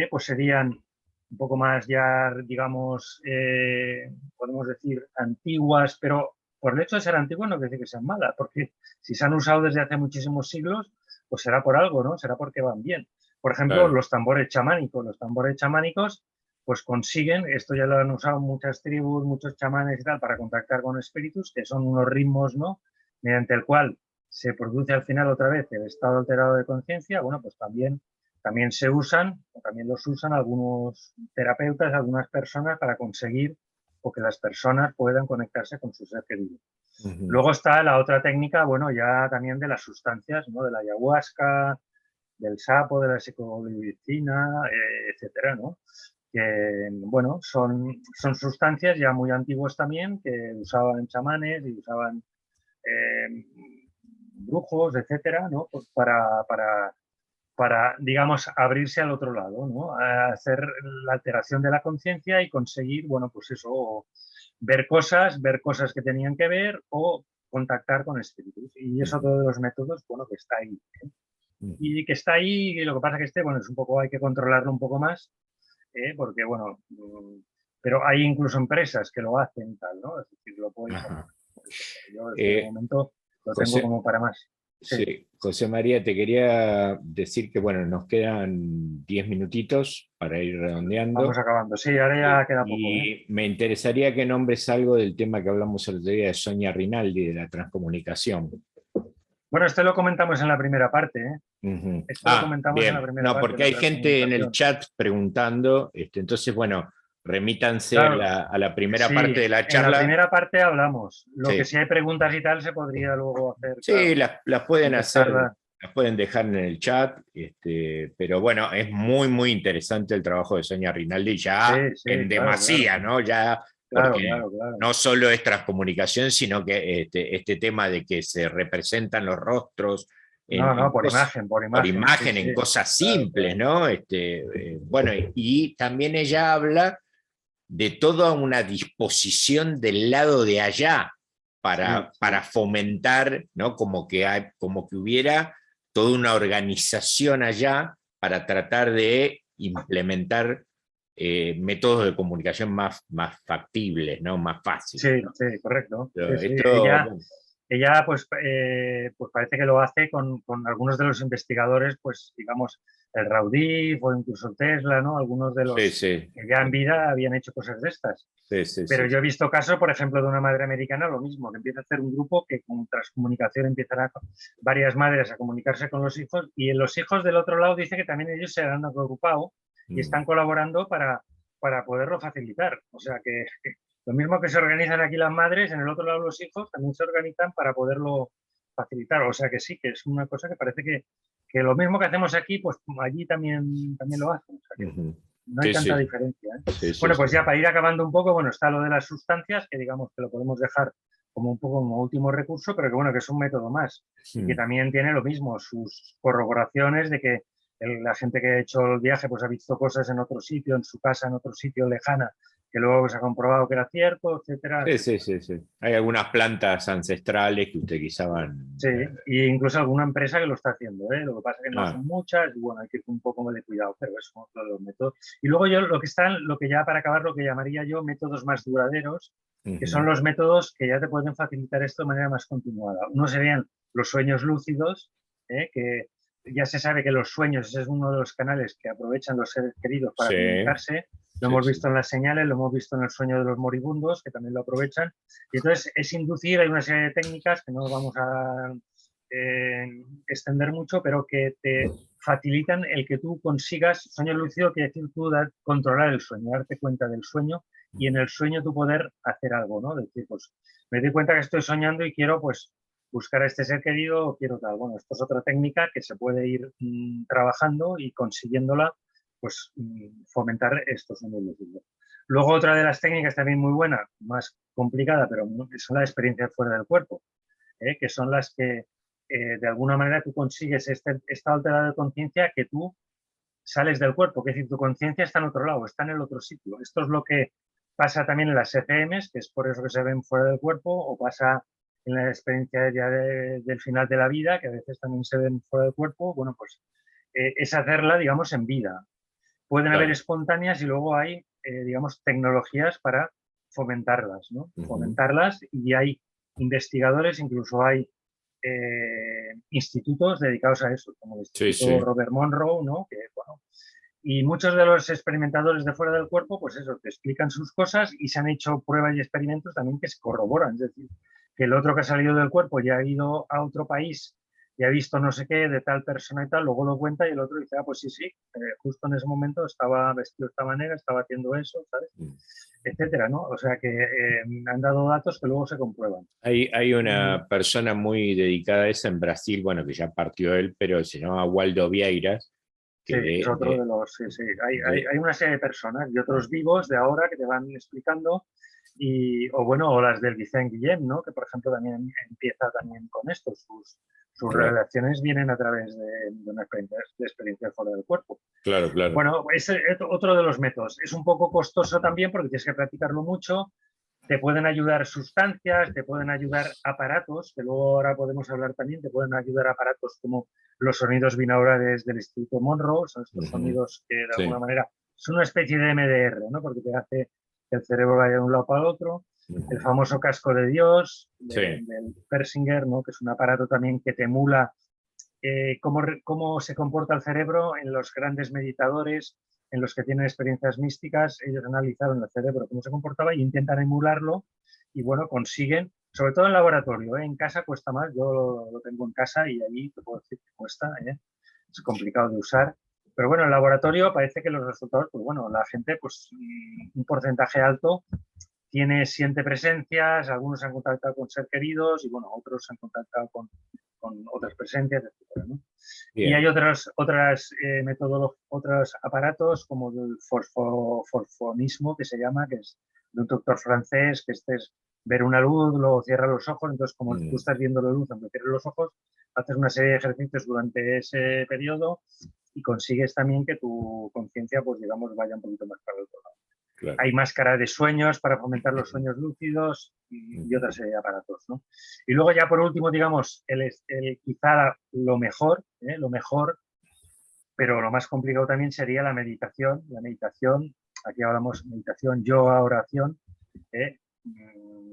pues serían un poco más ya, digamos, podemos decir antiguas, pero por el hecho de ser antiguas no quiere decir que sean malas, porque si se han usado desde hace muchísimos siglos, pues será por algo, ¿no? Será porque van bien. Por ejemplo, los tambores chamánicos. Los tambores chamánicos pues consiguen, esto ya lo han usado muchas tribus, muchos chamanes y tal, para contactar con espíritus, que son unos ritmos, ¿no? Mediante el cual se produce al final otra vez el estado alterado de conciencia. Bueno, pues también se usan, o también los usan algunos terapeutas, algunas personas para conseguir o que las personas puedan conectarse con su ser querido. Luego está la otra técnica, bueno, ya también de las sustancias, ¿no? De la ayahuasca, del sapo, de la psicoglifosina, etcétera, ¿no? Que, bueno, son sustancias ya muy antiguas también que usaban chamanes y usaban brujos, etcétera, ¿no? Pues para, digamos, abrirse al otro lado, ¿no? A hacer la alteración de la conciencia y conseguir, bueno, pues eso, ver cosas que tenían que ver o contactar con espíritus. Y eso todos los métodos, bueno, que está ahí. y que está ahí, y lo que pasa que bueno, es un poco, hay que controlarlo un poco más, porque bueno, pero hay incluso empresas que lo hacen tal, ¿no? Es decir, lo puedes hacer. Yo de momento lo tengo como para más. Sí. Sí, José María, te quería decir que bueno, nos quedan 10 minutitos para ir redondeando. Vamos acabando, sí, ahora ya queda poco. Y me interesaría que nombres algo del tema que hablamos el otro día de Sonia Rinaldi, de la transcomunicación. Bueno, esto lo comentamos en la primera parte, ¿eh? Esto lo comentamos en la primera parte. No, porque hay gente en el chat preguntando, entonces, bueno, remítanse claro, a la primera parte de la charla. En la primera parte hablamos. Lo que si hay preguntas y tal se podría luego hacer. Sí, claro, las pueden hacer, las pueden dejar en el chat, pero bueno, es muy, muy interesante el trabajo de Sonia Rinaldi, ya en demasía, ¿no? Ya, porque no solo es transcomunicación, sino que este tema de que se representan los rostros por imagen. Por imagen, en cosas simples, ¿no? Bueno, y también ella habla de toda una disposición del lado de allá para fomentar, ¿no? Como que hubiera toda una organización allá para tratar de implementar métodos de comunicación más factibles, ¿no? Más fáciles. ¿no? Sí, correcto. Esto, ella pues parece que lo hace con algunos de los investigadores, pues digamos, el Raudif o incluso Tesla, ¿no? Algunos de los que ya en vida habían hecho cosas de estas. Pero yo he visto casos, por ejemplo, de una madre americana, lo mismo, que empieza a hacer un grupo que con transcomunicación empiezan varias madres a comunicarse con los hijos, y en los hijos del otro lado dice que también ellos se han agrupado y están colaborando para poderlo facilitar. O sea que lo mismo que se organizan aquí las madres, en el otro lado los hijos también se organizan para poderlo facilitar. O sea que sí, que es una cosa que parece que lo mismo que hacemos aquí, pues allí también lo hacen. O sea que no hay tanta diferencia. Bueno, pues ya para ir acabando un poco, bueno, está lo de las sustancias, que digamos que lo podemos dejar como un poco como último recurso, pero que bueno, que es un método más. Y que también tiene lo mismo, sus corroboraciones de que la gente que ha hecho el viaje pues ha visto cosas en otro sitio, en su casa, en otro sitio lejana, que luego se ha comprobado que era cierto, etcétera. Sí. Hay algunas plantas ancestrales que usted quizá van... Sí, e incluso alguna empresa que lo está haciendo, ¿eh? Lo que pasa es que no son muchas y bueno, hay que ir un poco más de cuidado, pero eso es uno de los métodos. Y luego yo lo que ya para acabar, lo que llamaría yo métodos más duraderos, que son los métodos que ya te pueden facilitar esto de manera más continuada. Uno serían los sueños lúcidos, que ya se sabe que los sueños es uno de los canales que aprovechan los seres queridos para comunicarse. Lo hemos visto en las señales, lo hemos visto en el sueño de los moribundos, que también lo aprovechan. Y entonces es inducir, hay una serie de técnicas que no vamos a extender mucho, pero que te facilitan el que tú consigas, sueño lúcido quiere decir tú controlar el sueño, darte cuenta del sueño y en el sueño tú poder hacer algo, ¿no? Decir, pues me doy cuenta que estoy soñando y quiero pues buscar a este ser querido o quiero tal. Bueno, esto es otra técnica que se puede ir trabajando y consiguiéndola pues fomentar estos sueños lúcidos. Luego otra de las técnicas también muy buena, más complicada, pero son las experiencias fuera del cuerpo, que son las que de alguna manera tú consigues esta alterada de conciencia que tú sales del cuerpo, que es decir, tu conciencia está en otro lado, está en el otro sitio. Esto es lo que pasa también en las ECMs, que es por eso que se ven fuera del cuerpo, o pasa en la experiencia ya del final de la vida, que a veces también se ven fuera del cuerpo. Bueno, pues es hacerla, digamos, en vida. Pueden haber espontáneas y luego hay, digamos, tecnologías para fomentarlas, ¿no? Fomentarlas, y hay investigadores, incluso hay institutos dedicados a eso, como el Instituto Robert Monroe, ¿no? Que, bueno, y muchos de los experimentadores de fuera del cuerpo, pues eso, te explican sus cosas y se han hecho pruebas y experimentos también que se corroboran. Es decir, que el otro que ha salido del cuerpo ya ha ido a otro país y ha visto no sé qué de tal persona y tal, luego lo cuenta y el otro dice, ah, pues sí, justo en ese momento estaba vestido de esta manera, estaba haciendo eso, ¿sabes? Etcétera, ¿no? O sea que han dado datos que luego se comprueban. Hay una persona muy dedicada a eso en Brasil, bueno, que ya partió él, pero se llama Waldo Vieiras. Que es otro de los... Sí. Hay una serie de personas y otros vivos de ahora que te van explicando, o las del Vicent Guillem, ¿no? Que por ejemplo también empieza también con esto, sus revelaciones vienen a través de una experiencia fuera del cuerpo. Claro. Bueno, es otro de los métodos. Es un poco costoso también porque tienes que practicarlo mucho, Te pueden ayudar sustancias, te pueden ayudar aparatos, que luego ahora podemos hablar también, te pueden ayudar aparatos como los sonidos binaurales del Instituto Monroe, son estos sonidos que de alguna manera son una especie de MDR, ¿no? Porque te hace que el cerebro vaya de un lado para el otro. El famoso casco de Dios, del Persinger, ¿no? Que es un aparato también que te emula cómo se comporta el cerebro en los grandes meditadores, en los que tienen experiencias místicas. Ellos analizaron el cerebro, cómo se comportaba, y intentan emularlo, y bueno, consiguen, sobre todo en laboratorio, en casa cuesta más. Yo lo tengo en casa y allí te puedo decir que cuesta, es complicado de usar. Pero bueno, en laboratorio parece que los resultados, pues bueno, la gente, pues un porcentaje alto siente presencias, algunos han contactado con ser queridos y bueno, otros han contactado con otras presencias, etc., ¿no? Y hay otros aparatos como el fosfonismo, que se llama, que es de un doctor francés, que es ver una luz, luego cierra los ojos, entonces como tú estás viendo la luz, aunque cierres los ojos, haces una serie de ejercicios durante ese periodo y consigues también que tu conciencia, pues digamos, vaya un poquito más para el otro lado. Claro. Hay máscaras de sueños para fomentar los sueños lúcidos y otra serie de aparatos, ¿no? Y luego ya por último, digamos, quizá lo mejor, pero lo más complicado también sería la meditación. La meditación, aquí hablamos meditación, yoga, oración.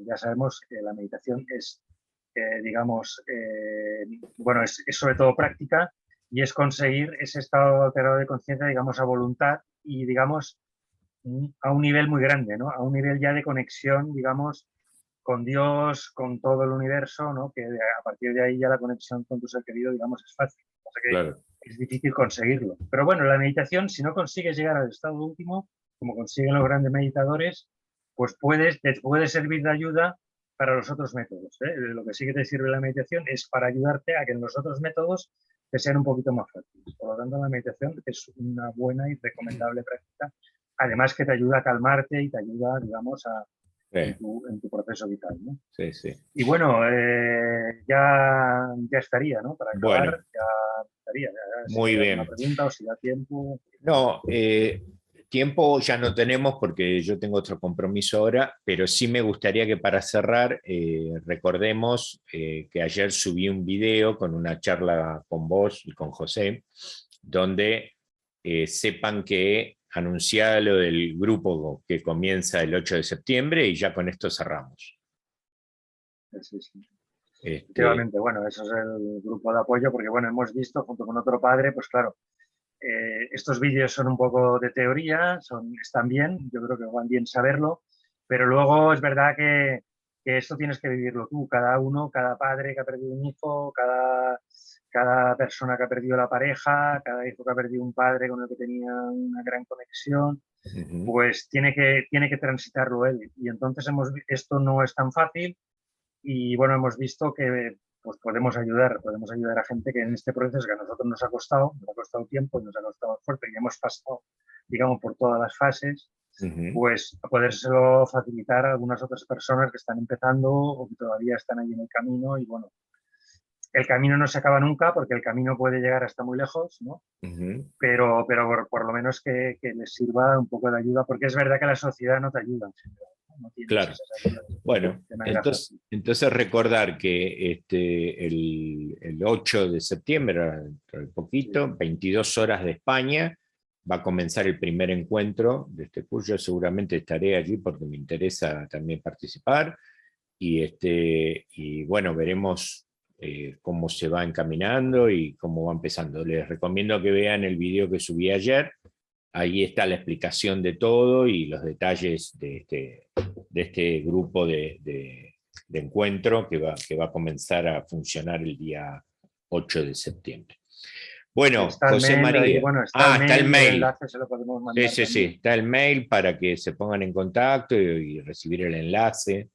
Ya sabemos que la meditación es, digamos, bueno, es sobre todo práctica y es conseguir ese estado alterado de conciencia, digamos, a voluntad y, digamos, a un nivel muy grande, ¿no? A un nivel ya de conexión, digamos, con Dios, con todo el universo, ¿no? Que a partir de ahí ya la conexión con tu ser querido, digamos, es fácil. O sea que claro, es difícil conseguirlo. Pero bueno, la meditación, si no consigues llegar al estado último, como consiguen los grandes meditadores, pues te puede servir de ayuda para los otros métodos, ¿eh? Lo que sí que te sirve la meditación es para ayudarte a que en los otros métodos te sean un poquito más fáciles. Por lo tanto, la meditación es una buena y recomendable práctica. Además que te ayuda a calmarte y te ayuda, digamos, en tu proceso vital, ¿no? Sí, sí. Y bueno, ya estaría, ¿no? Para acabar, bueno, ya estaría. Ya, muy si bien. Una pregunta o si da tiempo. No, tiempo ya no tenemos porque yo tengo otro compromiso ahora, pero sí me gustaría que para cerrar recordemos que ayer subí un video con una charla con vos y con José, donde sepan que anunciaba lo del grupo que comienza el 8 de septiembre y ya con esto cerramos. Sí. Efectivamente, bueno, eso es el grupo de apoyo, porque bueno, hemos visto junto con otro padre, pues claro, estos vídeos son un poco de teoría, están bien, yo creo que van bien saberlo, pero luego es verdad que esto tienes que vivirlo tú, cada uno, cada padre que ha perdido un hijo, cada persona que ha perdido la pareja, cada hijo que ha perdido un padre con el que tenía una gran conexión, pues tiene que transitarlo él. Y entonces esto no es tan fácil y bueno, hemos visto que pues podemos ayudar a gente que en este proceso que a nosotros nos ha costado tiempo y nos ha costado esfuerzo y hemos pasado, digamos, por todas las fases, pues a podérselo facilitar a algunas otras personas que están empezando o que todavía están ahí en el camino y bueno, el camino no se acaba nunca porque el camino puede llegar hasta muy lejos, ¿no? Pero por lo menos que les sirva un poco de ayuda, porque es verdad que la sociedad no te ayuda. No claro. Bueno, entonces recordar que el 8 de septiembre, dentro de poquito, 22 horas de España, va a comenzar el primer encuentro de este curso. Yo seguramente estaré allí porque me interesa también participar. Y bueno, veremos cómo se va encaminando y cómo va empezando. Les recomiendo que vean el video que subí ayer. Ahí está la explicación de todo y los detalles de este grupo de encuentro que va a comenzar a funcionar el día 8 de septiembre. Bueno, José María. Ahí, bueno, está el mail. El enlace se lo podemos mandar. Sí, está el mail para que se pongan en contacto y recibir el enlace.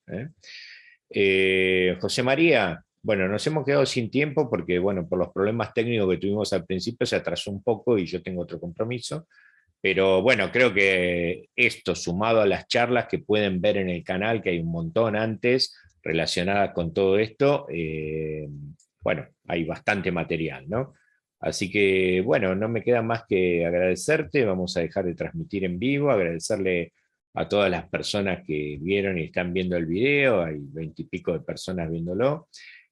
José María, bueno, nos hemos quedado sin tiempo porque, bueno, por los problemas técnicos que tuvimos al principio se atrasó un poco y yo tengo otro compromiso. Pero bueno, creo que esto sumado a las charlas que pueden ver en el canal, que hay un montón antes relacionadas con todo esto, bueno, hay bastante material, ¿no? Así que, bueno, no me queda más que agradecerte, vamos a dejar de transmitir en vivo, agradecerle a todas las personas que vieron y están viendo el video, hay 20 y pico de personas viéndolo,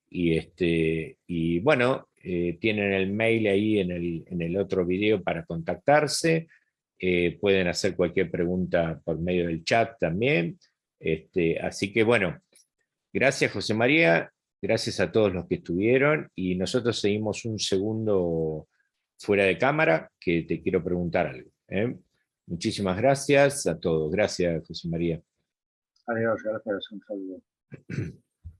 y bueno, tienen el mail ahí en el otro video para contactarse, pueden hacer cualquier pregunta por medio del chat también, así que bueno, gracias José María, gracias a todos los que estuvieron, y nosotros seguimos un segundo fuera de cámara, que te quiero preguntar algo. Muchísimas gracias a todos. Gracias, José María. Adiós, gracias, un saludo.